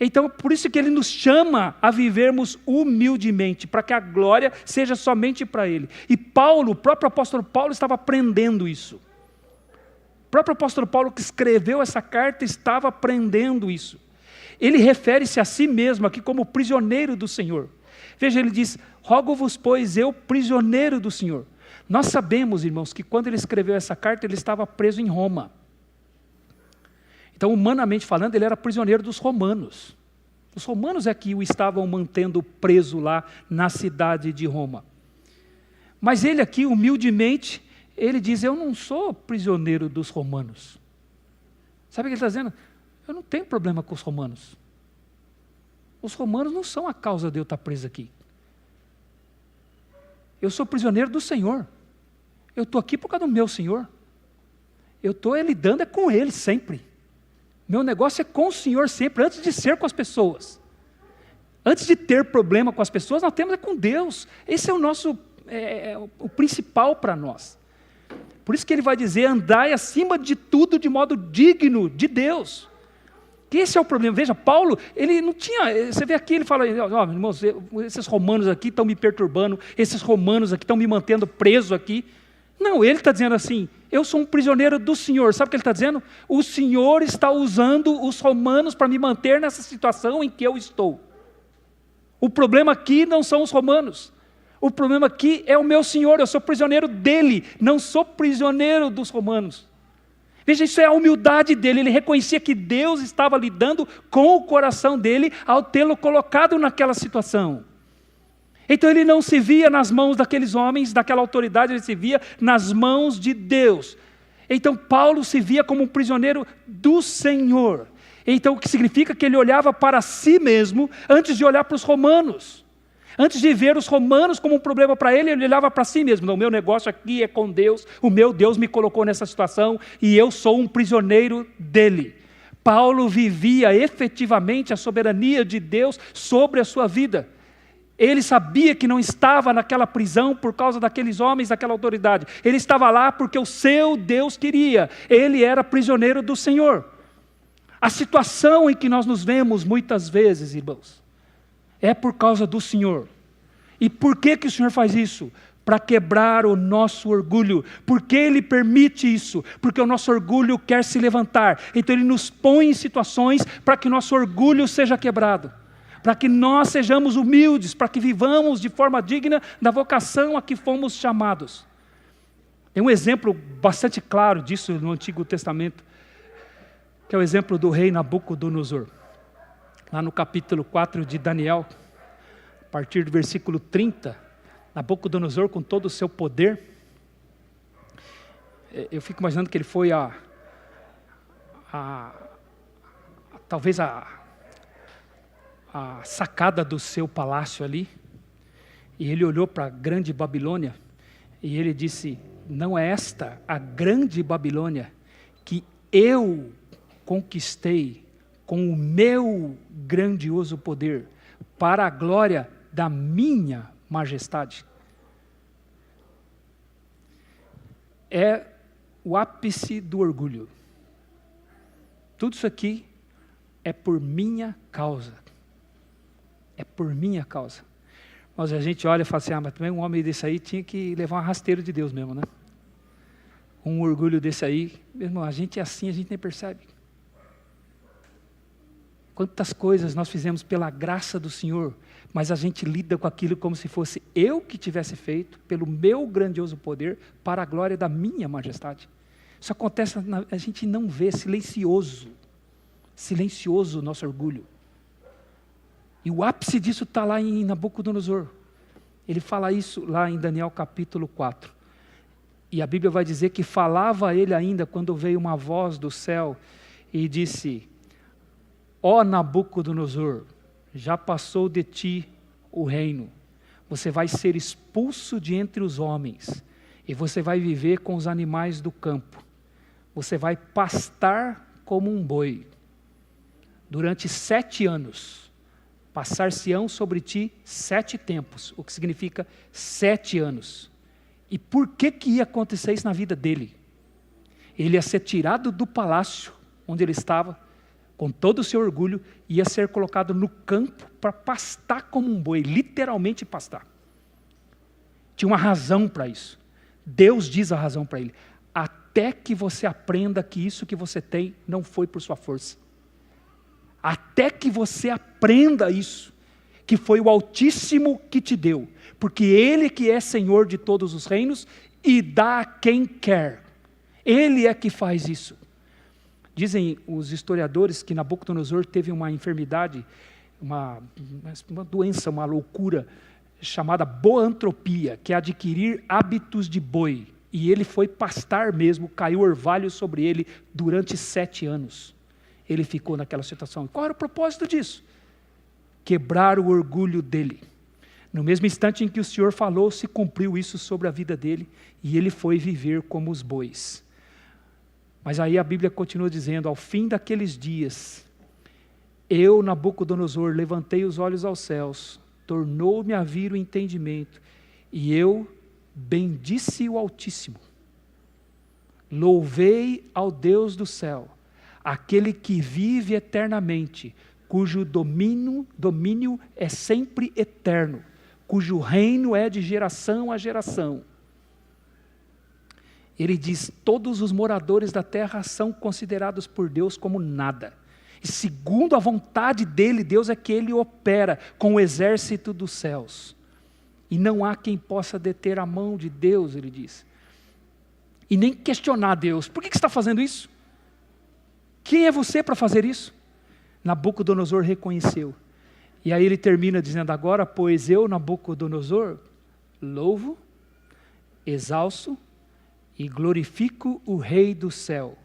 Então, por isso que ele nos chama a vivermos humildemente, para que a glória seja somente para ele. E Paulo, o próprio apóstolo Paulo estava aprendendo isso. O próprio apóstolo Paulo que escreveu essa carta estava aprendendo isso. Ele refere-se a si mesmo aqui como prisioneiro do Senhor. Veja, ele diz, rogo-vos, pois, eu, prisioneiro do Senhor. Nós sabemos, irmãos, que quando ele escreveu essa carta, ele estava preso em Roma. Então, humanamente falando, ele era prisioneiro dos romanos. Os romanos é que o estavam mantendo preso lá na cidade de Roma. Mas ele aqui, humildemente, ele diz, eu não sou prisioneiro dos romanos. Sabe o que ele está dizendo? Eu não tenho problema com os romanos. Os romanos não são a causa de eu estar preso aqui. Eu sou prisioneiro do Senhor. Eu estou aqui por causa do meu Senhor. Eu estou lidando com Ele sempre. Meu negócio é com o Senhor sempre, antes de ser com as pessoas. Antes de ter problema com as pessoas, nós temos com Deus. Esse é o nosso, o principal para nós. Por isso que ele vai dizer, andai acima de tudo de modo digno de Deus. Que esse é o problema. Veja, Paulo, ele não tinha, você vê aqui, ele fala, irmãos, esses romanos aqui estão me perturbando, esses romanos aqui estão me mantendo preso aqui. Não, ele está dizendo assim, eu sou um prisioneiro do Senhor. Sabe o que ele está dizendo? O Senhor está usando os romanos para me manter nessa situação em que eu estou. O problema aqui não são os romanos. O problema aqui é o meu Senhor, eu sou prisioneiro dele, não sou prisioneiro dos romanos. Veja, isso é a humildade dele, ele reconhecia que Deus estava lidando com o coração dele ao tê-lo colocado naquela situação. Então ele não se via nas mãos daqueles homens, daquela autoridade, ele se via nas mãos de Deus. Então Paulo se via como um prisioneiro do Senhor. Então o que significa que ele olhava para si mesmo antes de olhar para os romanos. Antes de ver os romanos como um problema para ele, ele olhava para si mesmo. Não, o meu negócio aqui é com Deus, o meu Deus me colocou nessa situação e eu sou um prisioneiro dele. Paulo vivia efetivamente a soberania de Deus sobre a sua vida. Ele sabia que não estava naquela prisão por causa daqueles homens, daquela autoridade. Ele estava lá porque o seu Deus queria. Ele era prisioneiro do Senhor. A situação em que nós nos vemos muitas vezes, irmãos, é por causa do Senhor. E por que o Senhor faz isso? Para quebrar o nosso orgulho. Por que Ele permite isso? Porque o nosso orgulho quer se levantar. Então Ele nos põe em situações para que o nosso orgulho seja quebrado. Para que nós sejamos humildes, para que vivamos de forma digna da vocação a que fomos chamados. Tem um exemplo bastante claro disso no Antigo Testamento, que é o exemplo do rei Nabucodonosor. Lá no capítulo 4 de Daniel, a partir do versículo 30, Nabucodonosor com todo o seu poder, eu fico imaginando que ele foi talvez a sacada do seu palácio ali, e ele olhou para a grande Babilônia, e ele disse, não é esta a grande Babilônia que eu conquistei com o meu grandioso poder, para a glória da minha majestade. É o ápice do orgulho. Tudo isso aqui é por minha causa. É por minha causa. Mas a gente olha e fala assim, mas também um homem desse aí tinha que levar uma rasteira de Deus mesmo, né? Um orgulho desse aí, mesmo a gente é assim, a gente nem percebe. Quantas coisas nós fizemos pela graça do Senhor, mas a gente lida com aquilo como se fosse eu que tivesse feito, pelo meu grandioso poder, para a glória da minha majestade. Isso acontece, a gente não vê, silencioso o nosso orgulho. E o ápice disso está lá em Nabucodonosor. Ele fala isso lá em Daniel capítulo 4. E a Bíblia vai dizer que falava ele ainda quando veio uma voz do céu e disse, ó Nabucodonosor, já passou de ti o reino, você vai ser expulso de entre os homens, e você vai viver com os animais do campo, você vai pastar como um boi, durante 7 anos, passar-se-ão sobre ti 7 tempos, o que significa 7 anos. E por que ia acontecer isso na vida dele? Ele ia ser tirado do palácio, onde ele estava, com todo o seu orgulho, ia ser colocado no campo para pastar como um boi, literalmente pastar. Tinha uma razão para isso. Deus diz a razão para ele. Até que você aprenda que isso que você tem não foi por sua força. Até que você aprenda isso, que foi o Altíssimo que te deu. Porque Ele que é Senhor de todos os reinos e dá a quem quer. Ele é que faz isso. Dizem os historiadores que Nabucodonosor teve uma enfermidade, uma doença, uma loucura, chamada boantropia, que é adquirir hábitos de boi. E ele foi pastar mesmo, caiu orvalho sobre ele durante 7 anos. Ele ficou naquela situação. Qual era o propósito disso? quebrar o orgulho dele. No mesmo instante em que o Senhor falou, se cumpriu isso sobre a vida dele, e ele foi viver como os bois. Mas aí a Bíblia continua dizendo, ao fim daqueles dias, eu, Nabucodonosor, levantei os olhos aos céus, tornou-me a vir o entendimento, e eu bendisse o Altíssimo. Louvei ao Deus do céu, aquele que vive eternamente, cujo domínio é sempre eterno, cujo reino é de geração a geração. Ele diz, todos os moradores da terra são considerados por Deus como nada. E segundo a vontade dele, Deus é que ele opera com o exército dos céus. E não há quem possa deter a mão de Deus, ele diz. E nem questionar Deus. Por que você está fazendo isso? Quem é você para fazer isso? Nabucodonosor reconheceu. E aí ele termina dizendo, agora, pois eu, Nabucodonosor, louvo, exalço e glorifico o Rei do céu,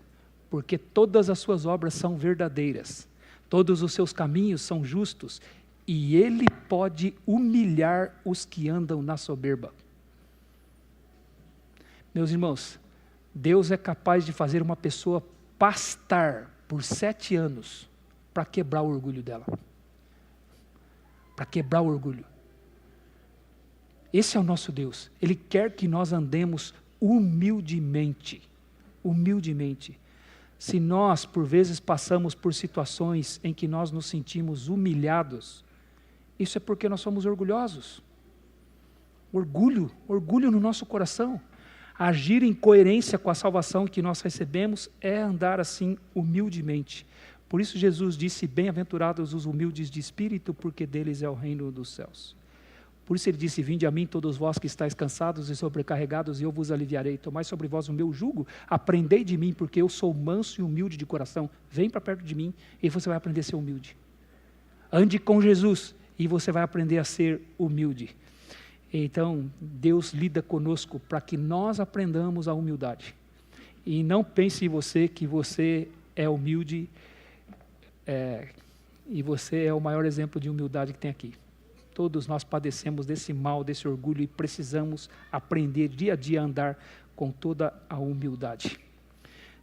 porque todas as suas obras são verdadeiras, todos os seus caminhos são justos, e ele pode humilhar os que andam na soberba. Meus irmãos, Deus é capaz de fazer uma pessoa pastar por 7 anos para quebrar o orgulho dela. Para quebrar o orgulho. Esse é o nosso Deus. Ele quer que nós andemos humildemente. Humildemente. Se nós, por vezes, passamos por situações em que nós nos sentimos humilhados, isso é porque nós somos orgulhosos. Orgulho no nosso coração. Agir em coerência com a salvação que nós recebemos é andar assim humildemente. Por isso Jesus disse, bem-aventurados os humildes de espírito, porque deles é o reino dos céus. Por isso ele disse, vinde a mim todos vós que estáis cansados e sobrecarregados, e eu vos aliviarei. Tomai sobre vós o meu jugo, aprendei de mim, porque eu sou manso e humilde de coração. Vem para perto de mim e você vai aprender a ser humilde. Ande com Jesus e você vai aprender a ser humilde. Então, Deus lida conosco para que nós aprendamos a humildade. E não pense em você que você é humilde, e você é o maior exemplo de humildade que tem aqui. Todos nós padecemos desse mal, desse orgulho, e precisamos aprender dia a dia a andar com toda a humildade.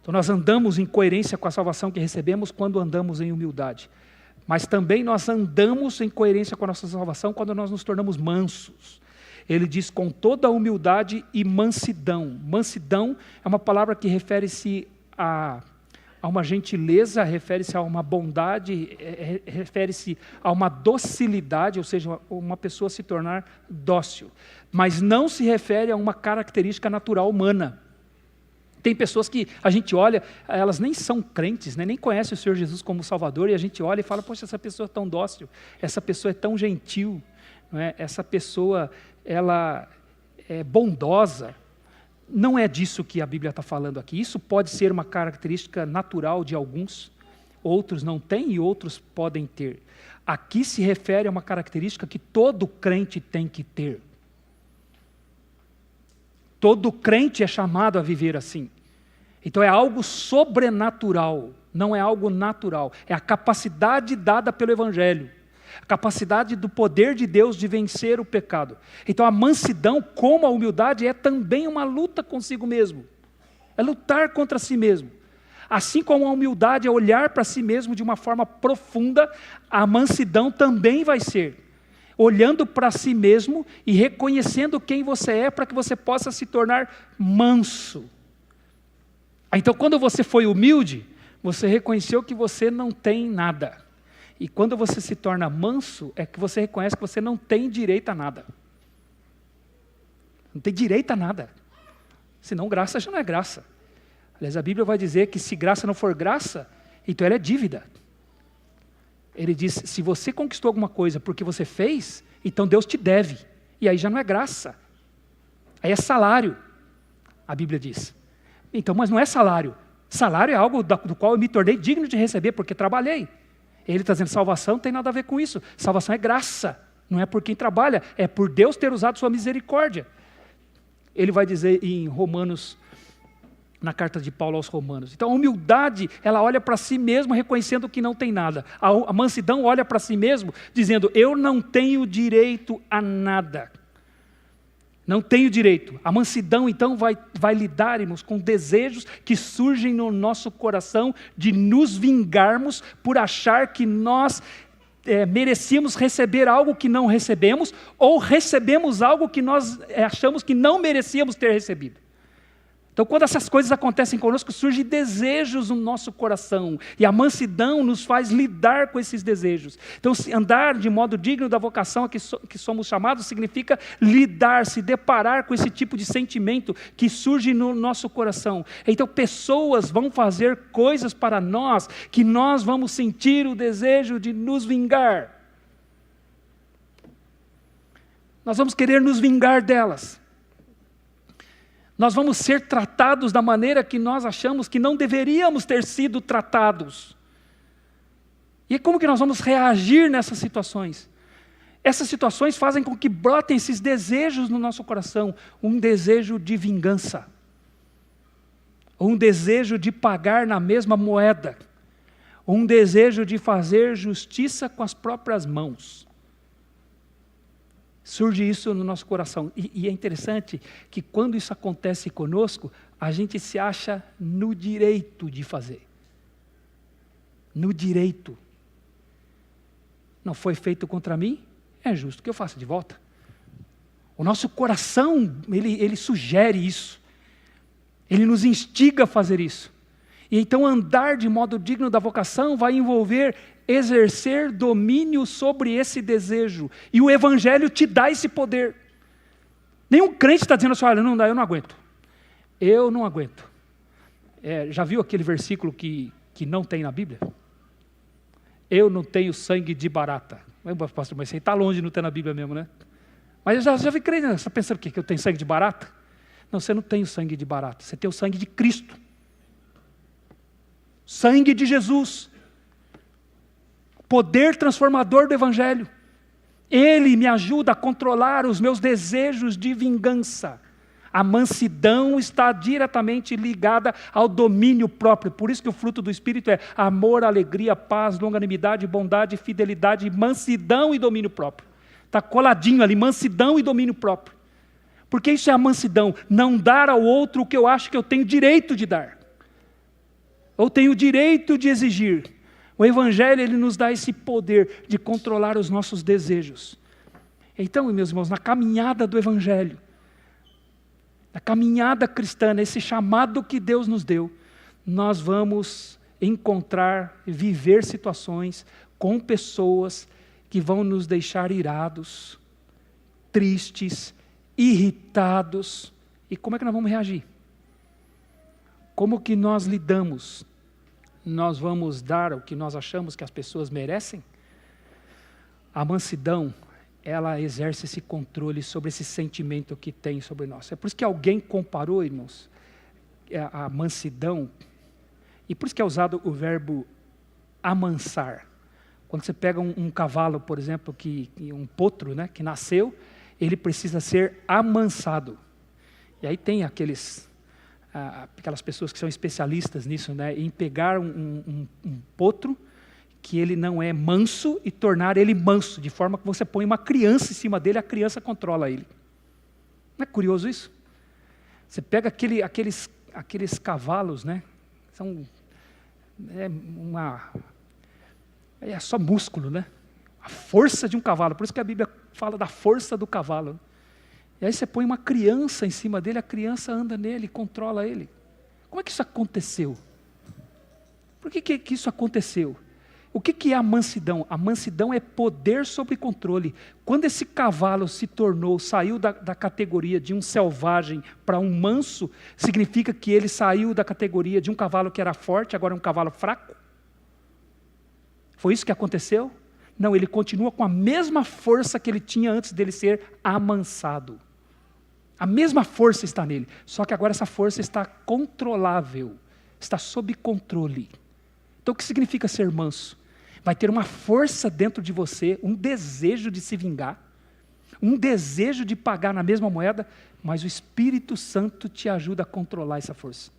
Então nós andamos em coerência com a salvação que recebemos quando andamos em humildade. Mas também nós andamos em coerência com a nossa salvação quando nós nos tornamos mansos. Ele diz com toda a humildade e mansidão. Mansidão é uma palavra que refere-se a uma gentileza, refere-se a uma bondade, refere-se a uma docilidade, ou seja, uma pessoa se tornar dócil. Mas não se refere a uma característica natural humana. Tem pessoas que a gente olha, elas nem são crentes, né? Nem conhecem o Senhor Jesus como Salvador, e a gente olha e fala, poxa, essa pessoa é tão dócil, essa pessoa é tão gentil, não é? Essa pessoa, ela é bondosa. Não é disso que a Bíblia está falando aqui. Isso pode ser uma característica natural de alguns, outros não têm e outros podem ter. Aqui se refere a uma característica que todo crente tem que ter. Todo crente é chamado a viver assim. Então é algo sobrenatural, não é algo natural. É a capacidade dada pelo Evangelho. A capacidade do poder de Deus de vencer o pecado. Então a mansidão, como a humildade, é também uma luta consigo mesmo. É lutar contra si mesmo. Assim como a humildade é olhar para si mesmo de uma forma profunda, a mansidão também vai ser. Olhando para si mesmo e reconhecendo quem você é para que você possa se tornar manso. Então quando você foi humilde, você reconheceu que você não tem nada. E quando você se torna manso, é que você reconhece que você não tem direito a nada. Não tem direito a nada. Senão graça já não é graça. Aliás, a Bíblia vai dizer que se graça não for graça, então ela é dívida. Ele diz, se você conquistou alguma coisa porque você fez, então Deus te deve. E aí já não é graça. Aí é salário, a Bíblia diz. Então, mas não é salário. Salário é algo do qual eu me tornei digno de receber porque trabalhei. Ele está dizendo, salvação não tem nada a ver com isso. Salvação é graça, não é por quem trabalha, é por Deus ter usado sua misericórdia. Ele vai dizer em Romanos na carta de Paulo aos Romanos. Então a humildade, ela olha para si mesma reconhecendo que não tem nada. A mansidão olha para si mesmo dizendo, eu não tenho direito a nada. Não tenho direito. A mansidão então vai lidar, irmãos, com desejos que surgem no nosso coração de nos vingarmos por achar que nós merecíamos receber algo que não recebemos, ou recebemos algo que nós achamos que não merecíamos ter recebido. Então, quando essas coisas acontecem conosco, surgem desejos no nosso coração, e a mansidão nos faz lidar com esses desejos. Então, andar de modo digno da vocação a que somos chamados, significa lidar, se deparar com esse tipo de sentimento que surge no nosso coração. Então, pessoas vão fazer coisas para nós, que nós vamos sentir o desejo de nos vingar. Nós vamos querer nos vingar delas. Nós vamos ser tratados da maneira que nós achamos que não deveríamos ter sido tratados. E como que nós vamos reagir nessas situações? Essas situações fazem com que brotem esses desejos no nosso coração. Um desejo de vingança. Um desejo de pagar na mesma moeda. Um desejo de fazer justiça com as próprias mãos. Surge isso no nosso coração. E é interessante que quando isso acontece conosco, a gente se acha no direito de fazer. No direito. Não foi feito contra mim, é justo que eu faça de volta. O nosso coração, ele sugere isso. Ele nos instiga a fazer isso. E então andar de modo digno da vocação vai envolver exercer domínio sobre esse desejo. E o Evangelho te dá esse poder. Nenhum crente está dizendo assim, olha, não dá, eu não aguento. Eu não aguento. Já viu aquele versículo que não tem na Bíblia? Eu não tenho sangue de barata. Pastor, mas isso aí está longe de não ter na Bíblia mesmo, né? Mas eu já vi crente, você está pensando o quê? Que eu tenho sangue de barata? Não, você não tem o sangue de barata, você tem o sangue de Cristo. Sangue de Jesus. Poder transformador do Evangelho. Ele me ajuda a controlar os meus desejos de vingança. A mansidão está diretamente ligada ao domínio próprio. Por isso que o fruto do Espírito é amor, alegria, paz, longanimidade, bondade, fidelidade, mansidão e domínio próprio. Está coladinho ali, mansidão e domínio próprio. Porque isso é a mansidão. Não dar ao outro o que eu acho que eu tenho direito de dar. Ou tenho direito de exigir. O Evangelho, ele nos dá esse poder de controlar os nossos desejos. Então, meus irmãos, na caminhada do Evangelho, na caminhada cristã, esse chamado que Deus nos deu, nós vamos encontrar, viver situações com pessoas que vão nos deixar irados, tristes, irritados. E como é que nós vamos reagir? Como que nós lidamos? Nós vamos dar o que nós achamos que as pessoas merecem? A mansidão, ela exerce esse controle sobre esse sentimento que tem sobre nós. É por isso que alguém comparou, irmãos, a mansidão, e por isso que é usado o verbo amansar. Quando você pega um cavalo, por exemplo, um potro, né, que nasceu, ele precisa ser amansado. E aí tem aquelas pessoas que são especialistas nisso, né, em pegar um potro que ele não é manso e tornar ele manso, de forma que você põe uma criança em cima dele, a criança controla ele. Não é curioso isso? Você pega aqueles cavalos, né, é só músculo, né? A força de um cavalo, por isso que a Bíblia fala da força do cavalo. E aí você põe uma criança em cima dele, a criança anda nele, controla ele. Como é que isso aconteceu? Por que isso aconteceu? O que é a mansidão? A mansidão é poder sobre controle. Quando esse cavalo saiu da categoria de um selvagem para um manso, significa que ele saiu da categoria de um cavalo que era forte, agora é um cavalo fraco? Foi isso que aconteceu? Não, ele continua com a mesma força que ele tinha antes dele ser amansado. A mesma força está nele, só que agora essa força está controlável, está sob controle. Então o que significa ser manso? Vai ter uma força dentro de você, um desejo de se vingar, um desejo de pagar na mesma moeda, mas o Espírito Santo te ajuda a controlar essa força.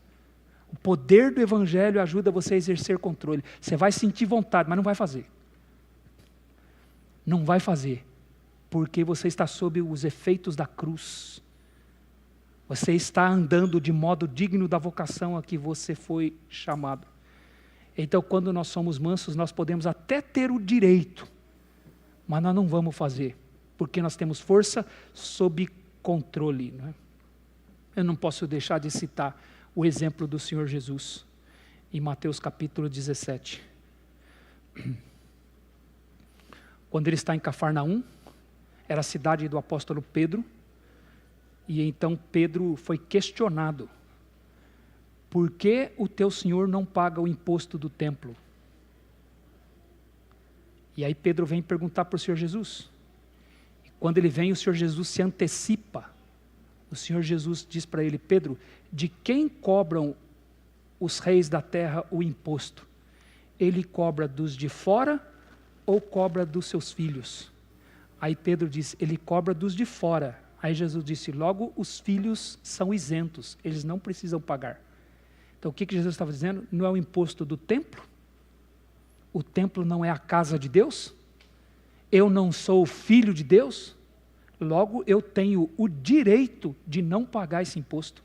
O poder do Evangelho ajuda você a exercer controle. Você vai sentir vontade, mas não vai fazer. Não vai fazer, porque você está sob os efeitos da cruz. Você está andando de modo digno da vocação a que você foi chamado. Então, quando nós somos mansos, nós podemos até ter o direito, mas nós não vamos fazer, porque nós temos força sob controle. Não é? Eu não posso deixar de citar o exemplo do Senhor Jesus, em Mateus capítulo 17. Quando ele está em Cafarnaum, era a cidade do apóstolo Pedro, e então Pedro foi questionado: por que o teu Senhor não paga o imposto do templo? E aí Pedro vem perguntar para o Senhor Jesus. E quando ele vem, o Senhor Jesus se antecipa. O Senhor Jesus diz para ele: Pedro, de quem cobram os reis da terra o imposto? Ele cobra dos de fora ou cobra dos seus filhos? Aí Pedro diz: ele cobra dos de fora. Aí Jesus disse: logo os filhos são isentos, eles não precisam pagar. Então o que Jesus estava dizendo? Não é o imposto do templo? O templo não é a casa de Deus? Eu não sou o filho de Deus? Logo eu tenho o direito de não pagar esse imposto.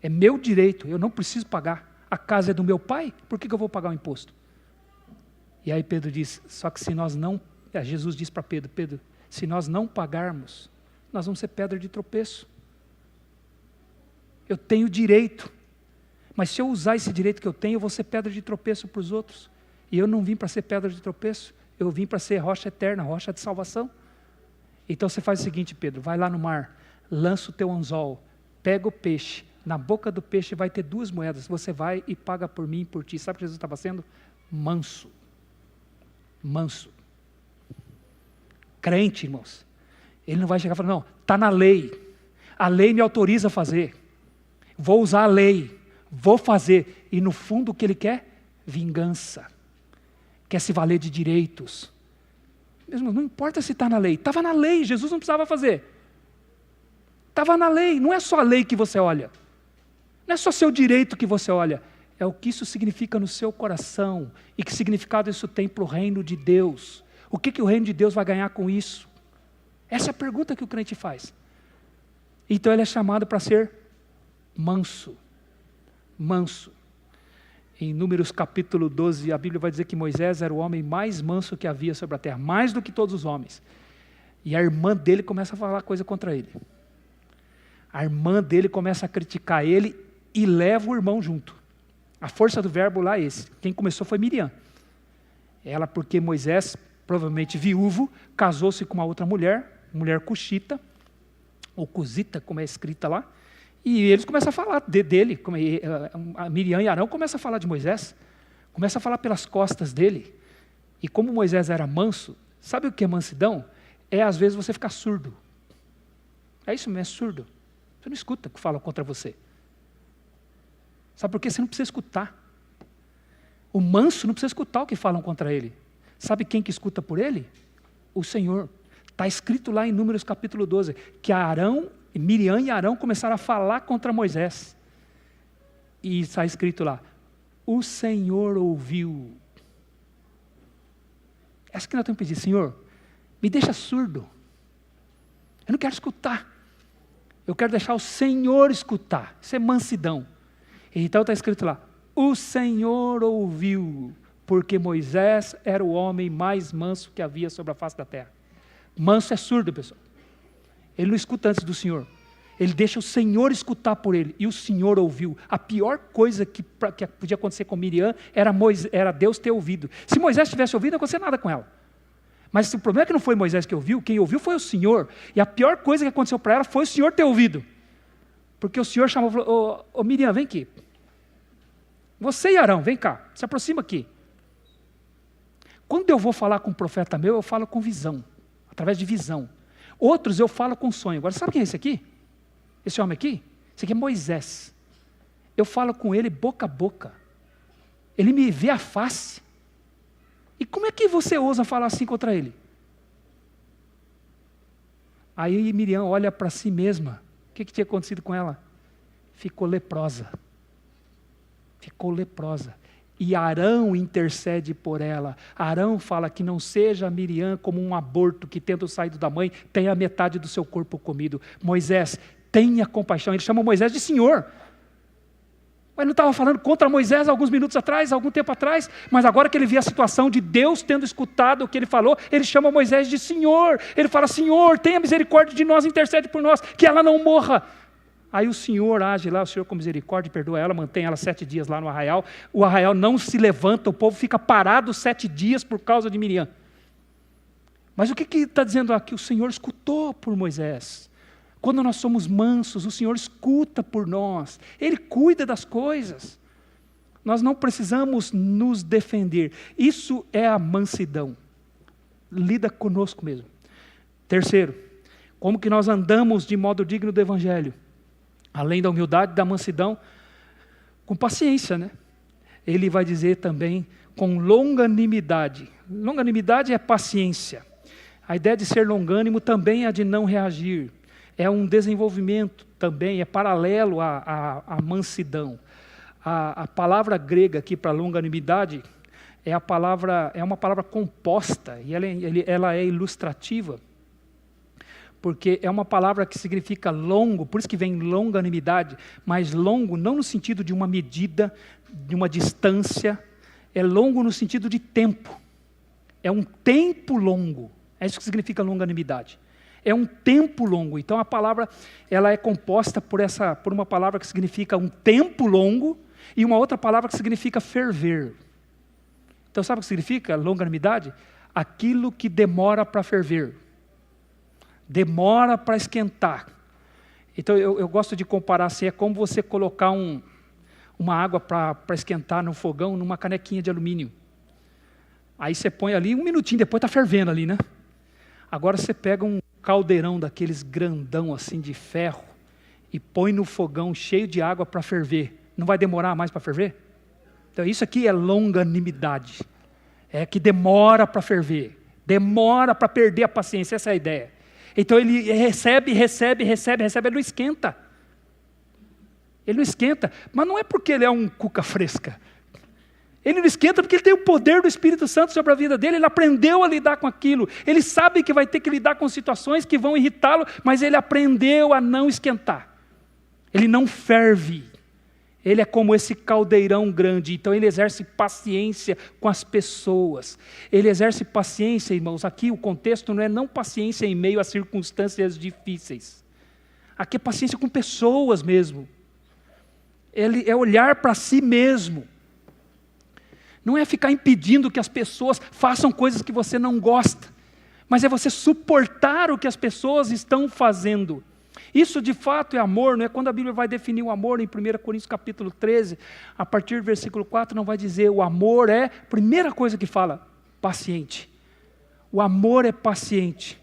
É meu direito, eu não preciso pagar. A casa é do meu pai, por que eu vou pagar o imposto? E aí Pedro diz: só que se nós não... Jesus diz para Pedro: Pedro, se nós não pagarmos, nós vamos ser pedra de tropeço. Eu tenho direito, mas se eu usar esse direito que eu tenho, eu vou ser pedra de tropeço para os outros. E eu não vim para ser pedra de tropeço, eu vim para ser rocha eterna, rocha de salvação. Então você faz o seguinte, Pedro: vai lá no mar, lança o teu anzol, pega o peixe, na boca do peixe vai ter 2 moedas, você vai e paga por mim e por ti. Sabe o que Jesus estava sendo? Manso. Manso. Crente, irmãos, ele não vai chegar e falar: não, está na lei, a lei me autoriza a fazer, vou usar a lei, vou fazer. E no fundo o que ele quer? Vingança, quer se valer de direitos. Mesmo, não importa se está na lei, estava na lei, Jesus não precisava fazer, estava na lei. Não é só a lei que você olha, não é só seu direito que você olha, é o que isso significa no seu coração, e que significado isso tem para o reino de Deus. O que o reino de Deus vai ganhar com isso? Essa é a pergunta que o crente faz. Então ele é chamado para ser manso. Manso. Em Números capítulo 12, a Bíblia vai dizer que Moisés era o homem mais manso que havia sobre a terra, mais do que todos os homens. E a irmã dele começa a falar coisa contra ele. A irmã dele começa a criticar ele e leva o irmão junto. A força do verbo lá é esse. Quem começou foi Miriam. Ela, porque Moisés, provavelmente viúvo, casou-se com uma outra mulher cuxita, ou cusita, como é escrita lá, e eles começam a falar dele, a Miriam e Arão começam a falar de Moisés, começam a falar pelas costas dele. E como Moisés era manso, sabe o que é mansidão? É às vezes você ficar surdo. É isso mesmo, é surdo. Você não escuta o que falam contra você. Sabe por quê? Você não precisa escutar. O manso não precisa escutar o que falam contra ele. Sabe quem que escuta por ele? O Senhor. Está escrito lá em Números capítulo 12, que Miriam e Arão começaram a falar contra Moisés. E está escrito lá: o Senhor ouviu. Essa que nós temos que pedir: Senhor, me deixa surdo. Eu não quero escutar. Eu quero deixar o Senhor escutar. Isso é mansidão. Então está escrito lá: o Senhor ouviu, porque Moisés era o homem mais manso que havia sobre a face da terra. Manso é surdo, pessoal. Ele não escuta antes do Senhor. Ele deixa o Senhor escutar por ele. E o Senhor ouviu. A pior coisa que podia acontecer com Miriam era Deus ter ouvido. Se Moisés tivesse ouvido, não ia acontecer nada com ela. Mas o problema é que não foi Moisés que ouviu, quem ouviu foi o Senhor. E a pior coisa que aconteceu para ela foi o Senhor ter ouvido. Porque o Senhor chamou e falou: ô Miriam, vem aqui. Você e Arão, vem cá, se aproxima aqui. Quando eu vou falar com um profeta meu, eu falo com visão, através de visão. Outros eu falo com sonho. Agora, sabe quem é esse aqui? Esse homem aqui? Esse aqui é Moisés. Eu falo com ele boca a boca. Ele me vê a face. E como é que você ousa falar assim contra ele? Aí Miriam olha para si mesma. O que tinha acontecido com ela? Ficou leprosa. ficou leprosa. E Arão intercede por ela. Arão fala que não seja Miriam como um aborto que, tendo saído da mãe, tenha metade do seu corpo comido. Moisés, tenha compaixão. Ele chama Moisés de Senhor. Mas não estava falando contra Moisés alguns minutos atrás, algum tempo atrás, mas agora que ele vê a situação de Deus tendo escutado o que ele falou, ele chama Moisés de Senhor. Ele fala, Senhor, tenha misericórdia de nós, intercede por nós, que ela não morra. Aí o Senhor age lá, o Senhor com misericórdia, perdoa ela, mantém ela 7 dias lá no arraial. O arraial não se levanta, o povo fica parado 7 dias por causa de Miriam. Mas o que está dizendo aqui? O Senhor escutou por Moisés. Quando nós somos mansos, o Senhor escuta por nós. Ele cuida das coisas. Nós não precisamos nos defender. Isso é a mansidão. Lida conosco mesmo. Terceiro, como que nós andamos de modo digno do Evangelho? Além da humildade e da mansidão, com paciência, né? Ele vai dizer também com longanimidade. Longanimidade é paciência. A ideia de ser longânimo também é a de não reagir. É um desenvolvimento também, é paralelo à mansidão. A palavra grega aqui para longanimidade é uma palavra composta, e ela é ilustrativa, porque é uma palavra que significa longo, por isso que vem longanimidade, mas longo não no sentido de uma medida, de uma distância, é longo no sentido de tempo. É um tempo longo, é isso que significa longanimidade. É um tempo longo. Então a palavra ela é composta por uma palavra que significa um tempo longo e uma outra palavra que significa ferver. Então sabe o que significa longanimidade? Aquilo que demora para ferver. Demora para esquentar. Então eu gosto de comparar assim, é como você colocar uma água para esquentar no fogão numa canequinha de alumínio. Aí você põe ali, 1 minutinho depois está fervendo ali, né? Agora você pega um caldeirão daqueles grandão assim de ferro e põe no fogão cheio de água para ferver. Não vai demorar mais para ferver? Então isso aqui é longanimidade. É que demora para ferver. Demora para perder a paciência, essa é a ideia. Então ele recebe, ele não esquenta. Ele não esquenta, mas não é porque ele é um cuca fresca. Ele não esquenta porque ele tem o poder do Espírito Santo sobre a vida dele, ele aprendeu a lidar com aquilo, ele sabe que vai ter que lidar com situações que vão irritá-lo, mas ele aprendeu a não esquentar. Ele não ferve, ele é como esse caldeirão grande, então ele exerce paciência com as pessoas. Ele exerce paciência, irmãos, aqui o contexto não paciência em meio a circunstâncias difíceis. Aqui é paciência com pessoas mesmo. Ele é olhar para si mesmo. Não é ficar impedindo que as pessoas façam coisas que você não gosta, mas é você suportar o que as pessoas estão fazendo. Isso de fato é amor, não é? Quando a Bíblia vai definir o amor em 1 Coríntios capítulo 13, a partir do versículo 4, não vai dizer o amor é, primeira coisa que fala, paciente. O amor é paciente,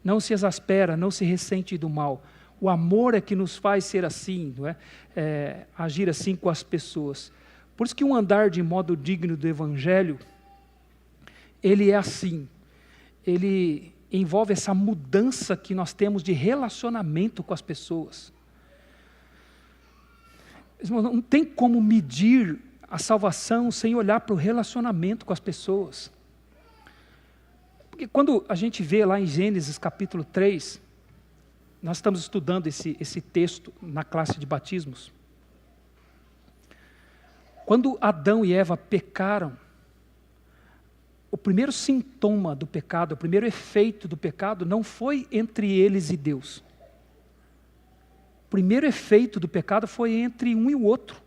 não se exaspera, não se ressente do mal. O amor é que nos faz ser assim, não é? Agir assim com as pessoas. Por isso que um andar de modo digno do Evangelho, ele é assim, ele envolve essa mudança que nós temos de relacionamento com as pessoas. Não tem como medir a salvação sem olhar para o relacionamento com as pessoas. Porque quando a gente vê lá em Gênesis capítulo 3, nós estamos estudando esse texto na classe de batismos. Quando Adão e Eva pecaram, o primeiro sintoma do pecado, o primeiro efeito do pecado não foi entre eles e Deus. O primeiro efeito do pecado foi entre um e o outro.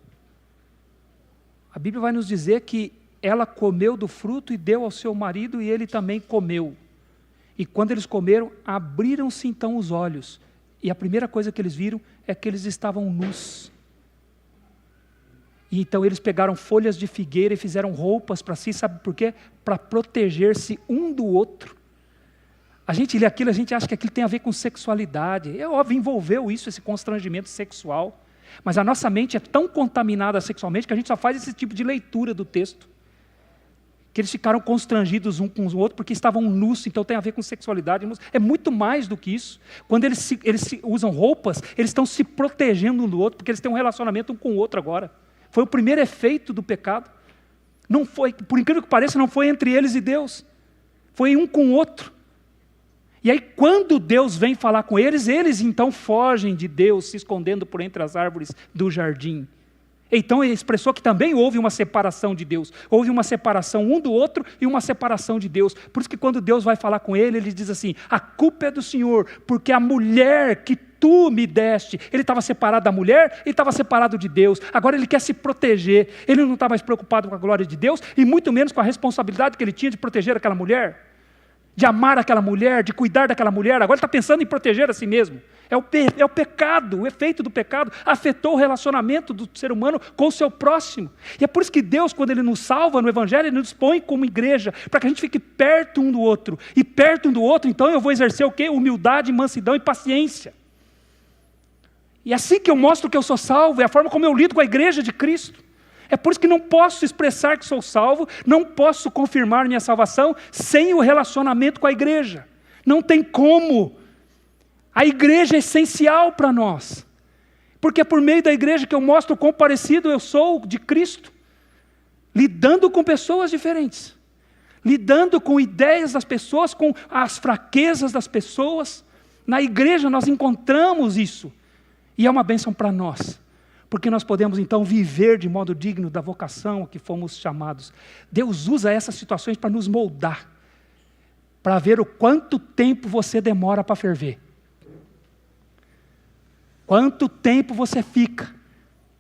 A Bíblia vai nos dizer que ela comeu do fruto e deu ao seu marido e ele também comeu. E quando eles comeram, abriram-se então os olhos. E a primeira coisa que eles viram é que eles estavam nus. E então eles pegaram folhas de figueira e fizeram roupas para si, sabe por quê? Para proteger-se um do outro. A gente lê aquilo, a gente acha que aquilo tem a ver com sexualidade. É óbvio, envolveu isso, esse constrangimento sexual. Mas a nossa mente é tão contaminada sexualmente que a gente só faz esse tipo de leitura do texto. Que eles ficaram constrangidos um com o outro porque estavam nus, então tem a ver com sexualidade. É muito mais do que isso. Quando eles usam roupas, eles estão se protegendo um do outro, porque eles têm um relacionamento um com o outro agora. Foi o primeiro efeito do pecado. Não foi, por incrível que pareça, não foi entre eles e Deus. Foi um com o outro. E aí quando Deus vem falar com eles, eles então fogem de Deus, se escondendo por entre as árvores do jardim. Então ele expressou que também houve uma separação de Deus. Houve uma separação um do outro e uma separação de Deus. Por isso que quando Deus vai falar com ele, ele diz assim, a culpa é do Senhor, porque a mulher que tu me deste. Ele estava separado da mulher, ele estava separado de Deus. Agora ele quer se proteger. Ele não está mais preocupado com a glória de Deus, e muito menos com a responsabilidade que ele tinha de proteger aquela mulher, de amar aquela mulher, de cuidar daquela mulher. Agora ele está pensando em proteger a si mesmo. É o pecado, o efeito do pecado afetou o relacionamento do ser humano com o seu próximo. E é por isso que Deus, quando Ele nos salva no Evangelho, Ele nos põe como igreja, para que a gente fique perto um do outro. E perto um do outro, então eu vou exercer o quê? Humildade, mansidão e paciência. E assim que eu mostro que eu sou salvo, é a forma como eu lido com a igreja de Cristo. É por isso que não posso expressar que sou salvo, não posso confirmar minha salvação sem o relacionamento com a igreja. Não tem como. A igreja é essencial para nós. Porque é por meio da igreja que eu mostro o quão parecido eu sou de Cristo. Lidando com pessoas diferentes. Lidando com ideias das pessoas, com as fraquezas das pessoas. Na igreja nós encontramos isso. E é uma bênção para nós. Porque nós podemos então viver de modo digno da vocação a que fomos chamados. Deus usa essas situações para nos moldar. Para ver o quanto tempo você demora para ferver. Quanto tempo você fica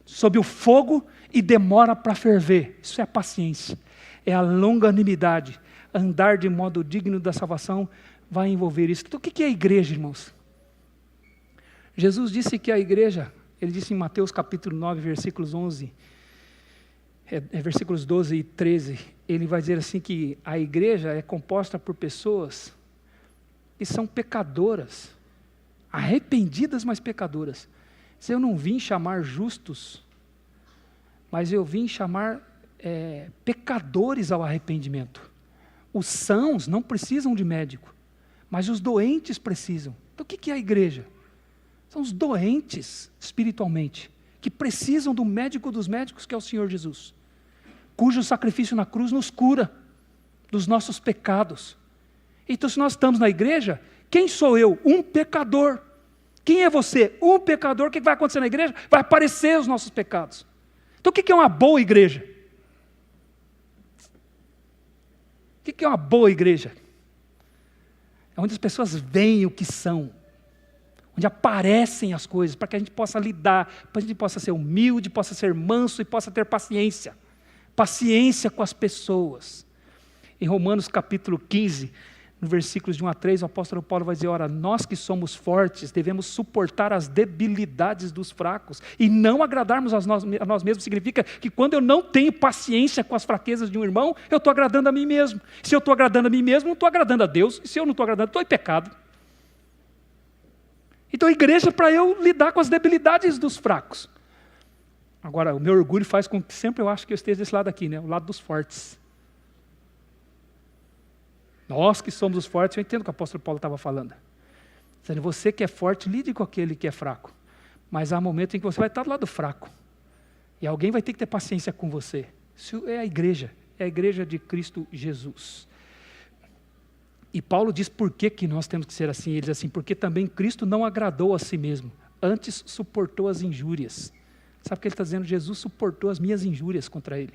sob o fogo e demora para ferver. Isso é a paciência. É a longanimidade. Andar de modo digno da salvação vai envolver isso. Então o que é a igreja, irmãos? Jesus disse que a igreja... Ele disse em Mateus capítulo 9, versículos 11, versículos 12 e 13, ele vai dizer assim que a igreja é composta por pessoas que são pecadoras, arrependidas, mas pecadoras. Se eu não vim chamar justos, mas eu vim chamar pecadores ao arrependimento. Os sãos não precisam de médico, mas os doentes precisam. Então o que é a igreja? São os doentes espiritualmente, que precisam do médico dos médicos, que é o Senhor Jesus, cujo sacrifício na cruz nos cura dos nossos pecados. Então se nós estamos na igreja, quem sou eu? Um pecador. Quem é você? Um pecador. O que vai acontecer na igreja? Vai aparecer os nossos pecados. Então o que é uma boa igreja? O que é uma boa igreja? É onde as pessoas veem o que são, onde aparecem as coisas, para que a gente possa lidar, para que a gente possa ser humilde, possa ser manso e possa ter paciência. Paciência com as pessoas. Em Romanos capítulo 15, no versículos de 1 a 3, o apóstolo Paulo vai dizer, ora, nós que somos fortes, devemos suportar as debilidades dos fracos, e não agradarmos a nós mesmos, significa que quando eu não tenho paciência com as fraquezas de um irmão, eu estou agradando a mim mesmo. Se eu estou agradando a mim mesmo, não estou agradando a Deus, e se eu não estou agradando, estou em pecado. Então a igreja é para eu lidar com as debilidades dos fracos. Agora, o meu orgulho faz com que sempre eu acho que eu esteja desse lado aqui, né? O lado dos fortes. Nós que somos os fortes, eu entendo o que o apóstolo Paulo estava falando. Dizendo, você que é forte, lide com aquele que é fraco. Mas há momentos em que você vai estar do lado fraco. E alguém vai ter que ter paciência com você. Isso é a igreja de Cristo Jesus. E Paulo diz por que nós temos que ser assim. Ele diz assim, porque também Cristo não agradou a si mesmo, antes suportou as injúrias. Sabe o que ele está dizendo? Jesus suportou as minhas injúrias contra ele.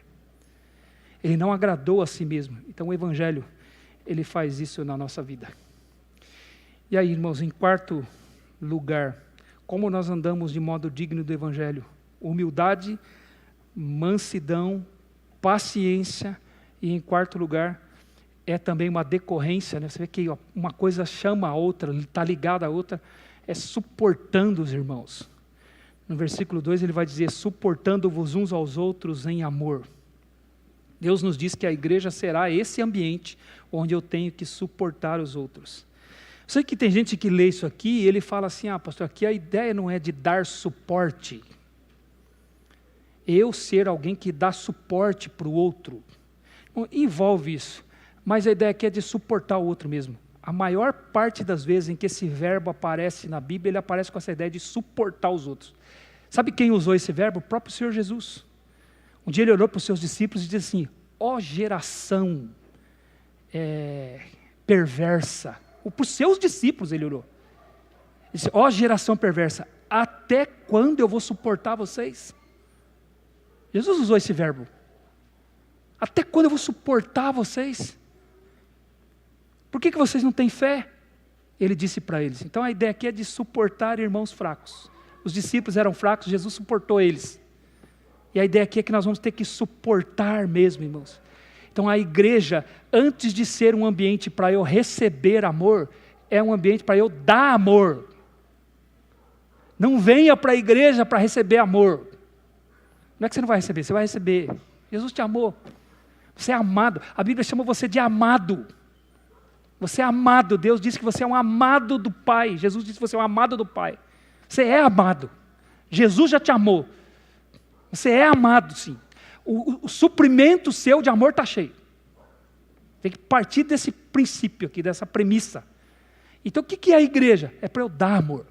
Ele não agradou a si mesmo. Então o Evangelho, ele faz isso na nossa vida. E aí, irmãos, em quarto lugar, como nós andamos de modo digno do Evangelho? Humildade, mansidão, paciência e, em quarto lugar, é também uma decorrência, né? Você vê que uma coisa chama a outra, está ligada a outra, é suportando os irmãos. No versículo 2 ele vai dizer, suportando-vos uns aos outros em amor. Deus nos diz que a igreja será esse ambiente onde eu tenho que suportar os outros. Eu sei que tem gente que lê isso aqui e ele fala assim, pastor, aqui a ideia não é de dar suporte. Eu ser alguém que dá suporte para o outro. Envolve isso. Mas a ideia aqui é de suportar o outro mesmo. A maior parte das vezes em que esse verbo aparece na Bíblia, ele aparece com essa ideia de suportar os outros. Sabe quem usou esse verbo? O próprio Senhor Jesus. Um dia ele olhou para os seus discípulos e disse assim: ó geração perversa. Para os seus discípulos ele olhou. Ele disse: ó geração perversa, até quando eu vou suportar vocês? Jesus usou esse verbo. Até quando eu vou suportar vocês? Por que vocês não têm fé? Ele disse para eles. Então a ideia aqui é de suportar irmãos fracos. Os discípulos eram fracos, Jesus suportou eles. E a ideia aqui é que nós vamos ter que suportar mesmo, irmãos. Então a igreja, antes de ser um ambiente para eu receber amor, é um ambiente para eu dar amor. Não venha para a igreja para receber amor. Não é que você não vai receber, você vai receber. Jesus te amou. Você é amado. A Bíblia chama você de amado. Você é amado. Deus disse que você é um amado do Pai. Jesus disse que você é um amado do Pai. Você é amado. Jesus já te amou. Você é amado, sim. O suprimento seu de amor está cheio. Tem que partir desse princípio aqui, dessa premissa. Então o que é a igreja? É para eu dar amor.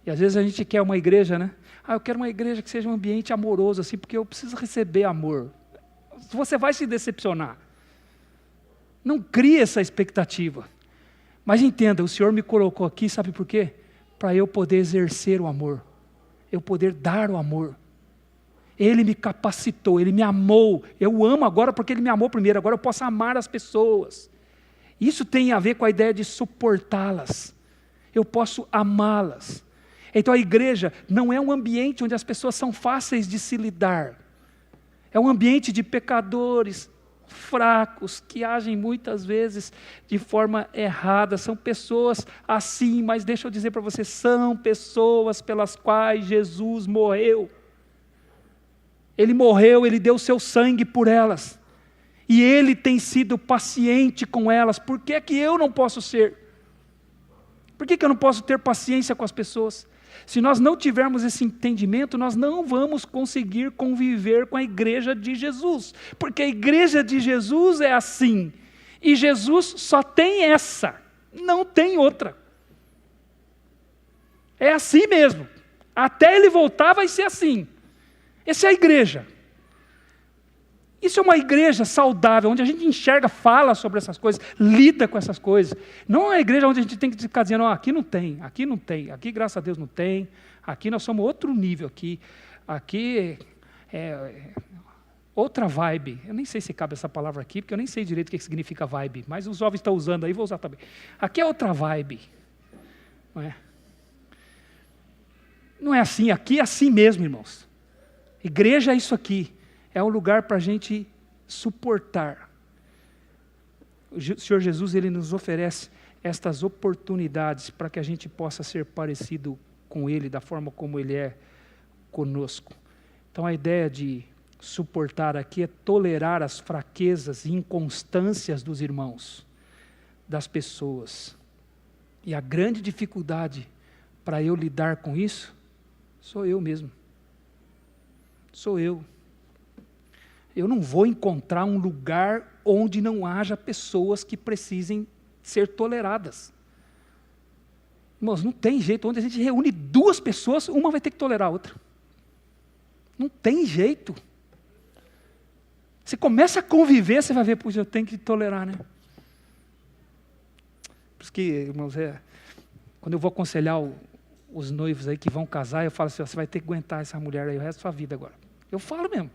E às vezes a gente quer uma igreja, né? Eu quero uma igreja que seja um ambiente amoroso, assim, porque eu preciso receber amor. Você vai se decepcionar. Não crie essa expectativa. Mas entenda, o Senhor me colocou aqui, sabe por quê? Para eu poder exercer o amor. Eu poder dar o amor. Ele me capacitou, Ele me amou. Eu amo agora porque Ele me amou primeiro. Agora eu posso amar as pessoas. Isso tem a ver com a ideia de suportá-las. Eu posso amá-las. Então a igreja não é um ambiente onde as pessoas são fáceis de se lidar. É um ambiente de pecadores fracos, que agem muitas vezes de forma errada. São pessoas assim, mas deixa eu dizer para você, são pessoas pelas quais Jesus morreu. Ele morreu, Ele deu o seu sangue por elas. E Ele tem sido paciente com elas. Por que é que eu não posso ser? Por que eu não posso ter paciência com as pessoas? Se nós não tivermos esse entendimento, nós não vamos conseguir conviver com a igreja de Jesus. Porque a igreja de Jesus é assim. E Jesus só tem essa, não tem outra. É assim mesmo. Até Ele voltar vai ser assim. Essa é a igreja. Isso é uma igreja saudável, onde a gente enxerga, fala sobre essas coisas, lida com essas coisas. Não é uma igreja onde a gente tem que ficar dizendo, aqui não tem, aqui graças a Deus não tem, aqui nós somos outro nível, aqui é outra vibe. Eu nem sei se cabe essa palavra aqui, porque eu nem sei direito o que significa vibe, mas os jovens estão usando aí, vou usar também. Aqui é outra vibe. Não é? Não é assim, aqui é assim mesmo, irmãos. Igreja é isso aqui. É um lugar para a gente suportar. O Senhor Jesus, Ele nos oferece estas oportunidades para que a gente possa ser parecido com Ele, da forma como Ele é conosco. Então a ideia de suportar aqui é tolerar as fraquezas e inconstâncias dos irmãos, das pessoas. E a grande dificuldade para eu lidar com isso, sou eu mesmo. Sou eu. Eu não vou encontrar um lugar onde não haja pessoas que precisem ser toleradas. Irmãos, não tem jeito, onde a gente reúne duas pessoas, uma vai ter que tolerar a outra. Não tem jeito. Você começa a conviver, você vai ver, puxa, eu tenho que tolerar, né? Por isso que, irmãos, quando eu vou aconselhar os noivos aí que vão casar, eu falo assim, você vai ter que aguentar essa mulher aí o resto da sua vida agora. Eu falo mesmo.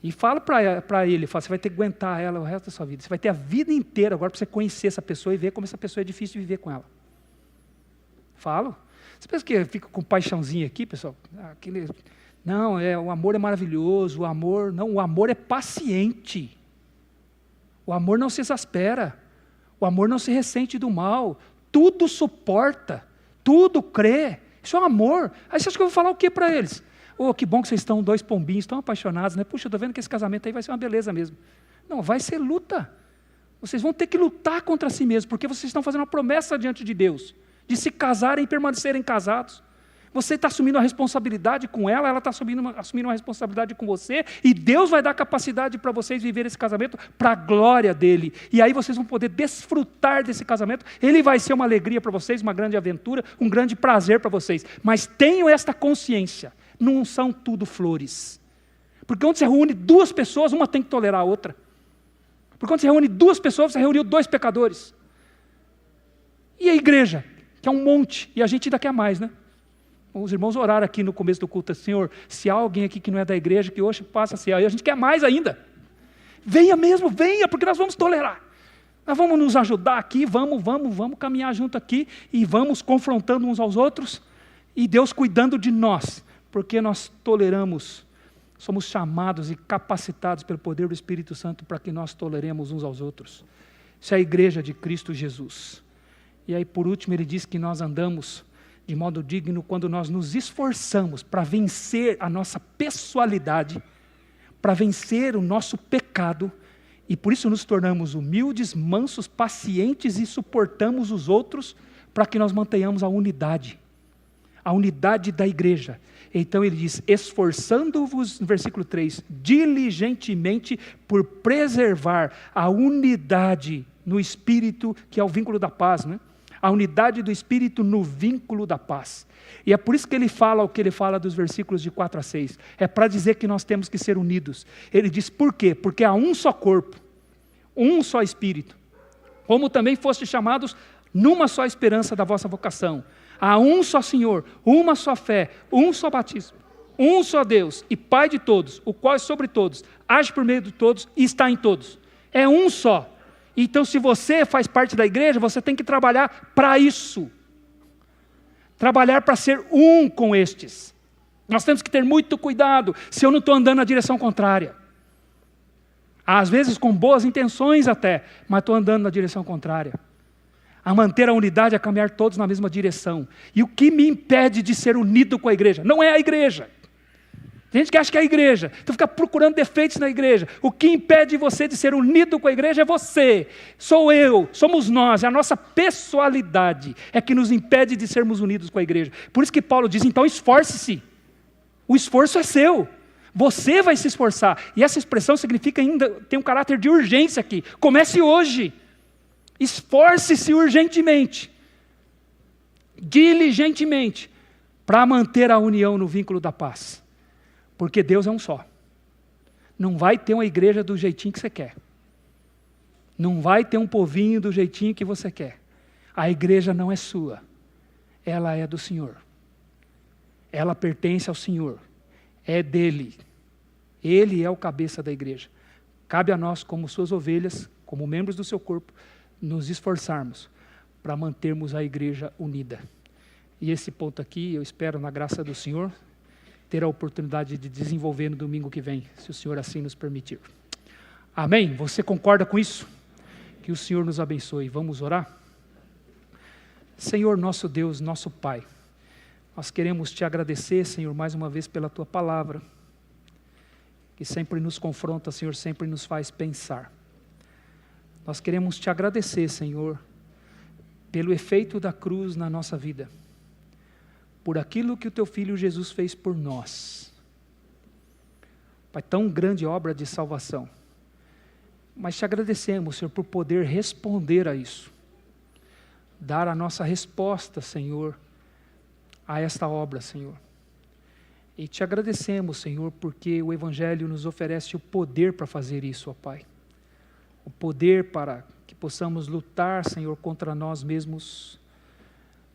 E falo para ele, você vai ter que aguentar ela o resto da sua vida. Você vai ter a vida inteira agora para você conhecer essa pessoa e ver como essa pessoa é difícil de viver com ela. Falo. Você pensa que eu fico com paixãozinho aqui, pessoal? Não, o amor é maravilhoso, o amor é paciente. O amor não se exaspera. O amor não se ressente do mal. Tudo suporta, tudo crê. Isso é um amor. Aí você acha que eu vou falar o que para eles? Que bom que vocês estão, dois pombinhos, tão apaixonados, né? Puxa, eu estou vendo que esse casamento aí vai ser uma beleza mesmo. Não, vai ser luta. Vocês vão ter que lutar contra si mesmos, porque vocês estão fazendo uma promessa diante de Deus, de se casarem e permanecerem casados. Você está assumindo a responsabilidade com ela está assumindo uma responsabilidade com você, e Deus vai dar capacidade para vocês viverem esse casamento para a glória dEle. E aí vocês vão poder desfrutar desse casamento, ele vai ser uma alegria para vocês, uma grande aventura, um grande prazer para vocês. Mas tenham esta consciência, Não são tudo flores. Porque onde você reúne duas pessoas, uma tem que tolerar a outra. Porque quando você reúne duas pessoas, você reuniu dois pecadores. E a igreja, que é um monte, e a gente ainda quer mais, né? Os irmãos oraram aqui no começo do culto, Senhor, se há alguém aqui que não é da igreja, que hoje passa a ser, aí a gente quer mais ainda. Venha mesmo, venha, porque nós vamos tolerar. Nós vamos nos ajudar aqui, vamos caminhar junto aqui, e vamos confrontando uns aos outros, e Deus cuidando de nós, porque nós toleramos, somos chamados e capacitados pelo poder do Espírito Santo para que nós toleremos uns aos outros. Isso é a igreja de Cristo Jesus. E aí por último ele diz que nós andamos de modo digno quando nós nos esforçamos para vencer a nossa pessoalidade, para vencer o nosso pecado, e por isso nos tornamos humildes, mansos, pacientes e suportamos os outros para que nós mantenhamos a unidade da igreja. Então ele diz, esforçando-vos, no versículo 3, diligentemente por preservar a unidade no Espírito, que é o vínculo da paz, né? A unidade do Espírito no vínculo da paz. E é por isso que ele fala o que ele fala dos versículos de 4 a 6. É para dizer que nós temos que ser unidos. Ele diz por quê? Porque há um só corpo, um só Espírito. Como também fostes chamados numa só esperança da vossa vocação. Há um só Senhor, uma só fé, um só batismo, um só Deus e Pai de todos, o qual é sobre todos, age por meio de todos e está em todos. É um só. Então, se você faz parte da igreja, você tem que trabalhar para isso. Trabalhar para ser um com estes. Nós temos que ter muito cuidado se eu não estou andando na direção contrária. Às vezes com boas intenções até, mas estou andando na direção contrária. A manter a unidade, a caminhar todos na mesma direção. E o que me impede de ser unido com a igreja? Não é a igreja. Tem gente que acha que é a igreja, então fica procurando defeitos na igreja. O que impede você de ser unido com a igreja é você, sou eu, somos nós, é a nossa pessoalidade é que nos impede de sermos unidos com a igreja. Por isso que Paulo diz, então esforce-se, o esforço é seu, você vai se esforçar. E essa expressão significa ainda, tem um caráter de urgência aqui, comece hoje, esforce-se urgentemente, diligentemente, para manter a união no vínculo da paz. Porque Deus é um só. Não vai ter uma igreja do jeitinho que você quer. Não vai ter um povinho do jeitinho que você quer. A igreja não é sua. Ela é do Senhor. Ela pertence ao Senhor. É dele. Ele é o cabeça da igreja. Cabe a nós, como suas ovelhas, como membros do seu corpo, nos esforçarmos para mantermos a igreja unida. E esse ponto aqui, eu espero, na graça do Senhor, ter a oportunidade de desenvolver no domingo que vem, se o Senhor assim nos permitir. Amém? Você concorda com isso? Que o Senhor nos abençoe. Vamos orar? Senhor, nosso Deus, nosso Pai, nós queremos te agradecer, Senhor, mais uma vez pela tua palavra, que sempre nos confronta, Senhor, sempre nos faz pensar. Nós queremos te agradecer, Senhor, pelo efeito da cruz na nossa vida, por aquilo que o teu Filho Jesus fez por nós. Pai, tão grande obra de salvação. Mas te agradecemos, Senhor, por poder responder a isso. Dar a nossa resposta, Senhor, a esta obra, Senhor. E te agradecemos, Senhor, porque o Evangelho nos oferece o poder para fazer isso, ó Pai. O poder para que possamos lutar, Senhor, contra nós mesmos.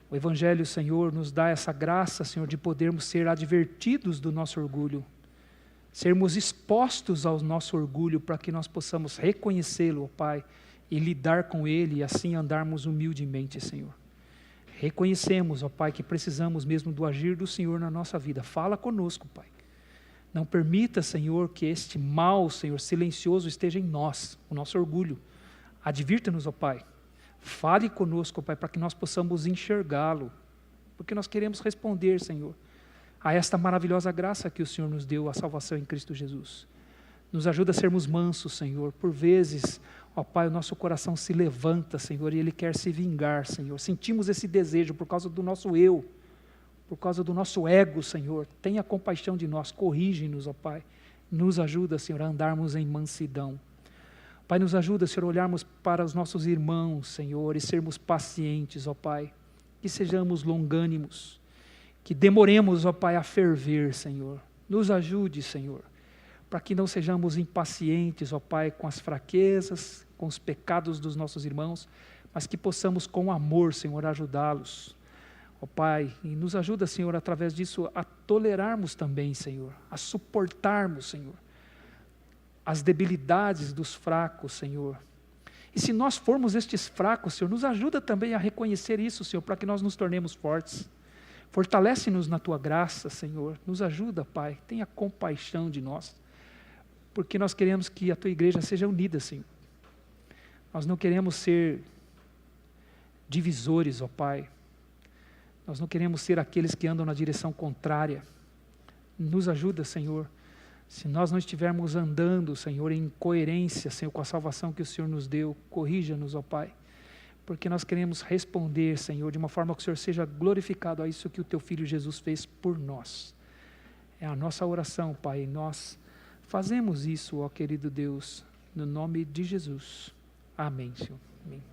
O Evangelho, Senhor, nos dá essa graça, Senhor, de podermos ser advertidos do nosso orgulho, sermos expostos ao nosso orgulho para que nós possamos reconhecê-lo, ó Pai, e lidar com ele e assim andarmos humildemente, Senhor. Reconhecemos, ó Pai, que precisamos mesmo do agir do Senhor na nossa vida. Fala conosco, Pai. Não permita, Senhor, que este mal, Senhor, silencioso esteja em nós, o nosso orgulho. Advirta-nos, ó Pai. Fale conosco, Pai, para que nós possamos enxergá-lo, porque nós queremos responder, Senhor, a esta maravilhosa graça que o Senhor nos deu, a salvação em Cristo Jesus. Nos ajuda a sermos mansos, Senhor. Por vezes, ó Pai, o nosso coração se levanta, Senhor, e Ele quer se vingar, Senhor. Sentimos esse desejo por causa do nosso eu, por causa do nosso ego, Senhor. Tenha compaixão de nós, corrige-nos, ó Pai. Nos ajuda, Senhor, a andarmos em mansidão. Pai, nos ajuda, Senhor, a olharmos para os nossos irmãos, Senhor, e sermos pacientes, ó Pai, que sejamos longânimos, que demoremos, ó Pai, a ferver, Senhor. Nos ajude, Senhor, para que não sejamos impacientes, ó Pai, com as fraquezas, com os pecados dos nossos irmãos, mas que possamos com amor, Senhor, ajudá-los. Ó Pai, e nos ajuda, Senhor, através disso a tolerarmos também, Senhor, a suportarmos, Senhor, as debilidades dos fracos, Senhor. E se nós formos estes fracos, Senhor, nos ajuda também a reconhecer isso, Senhor, para que nós nos tornemos fortes. Fortalece-nos na Tua graça, Senhor. Nos ajuda, Pai. Tenha compaixão de nós. Porque nós queremos que a Tua igreja seja unida, Senhor. Nós não queremos ser divisores, ó Pai. Nós não queremos ser aqueles que andam na direção contrária. Nos ajuda, Senhor. Se nós não estivermos andando, Senhor, em coerência, Senhor, com a salvação que o Senhor nos deu, corrija-nos, ó Pai. Porque nós queremos responder, Senhor, de uma forma que o Senhor seja glorificado a isso que o Teu Filho Jesus fez por nós. É a nossa oração, Pai. Nós fazemos isso, ó querido Deus, no nome de Jesus. Amém, Senhor. Amém.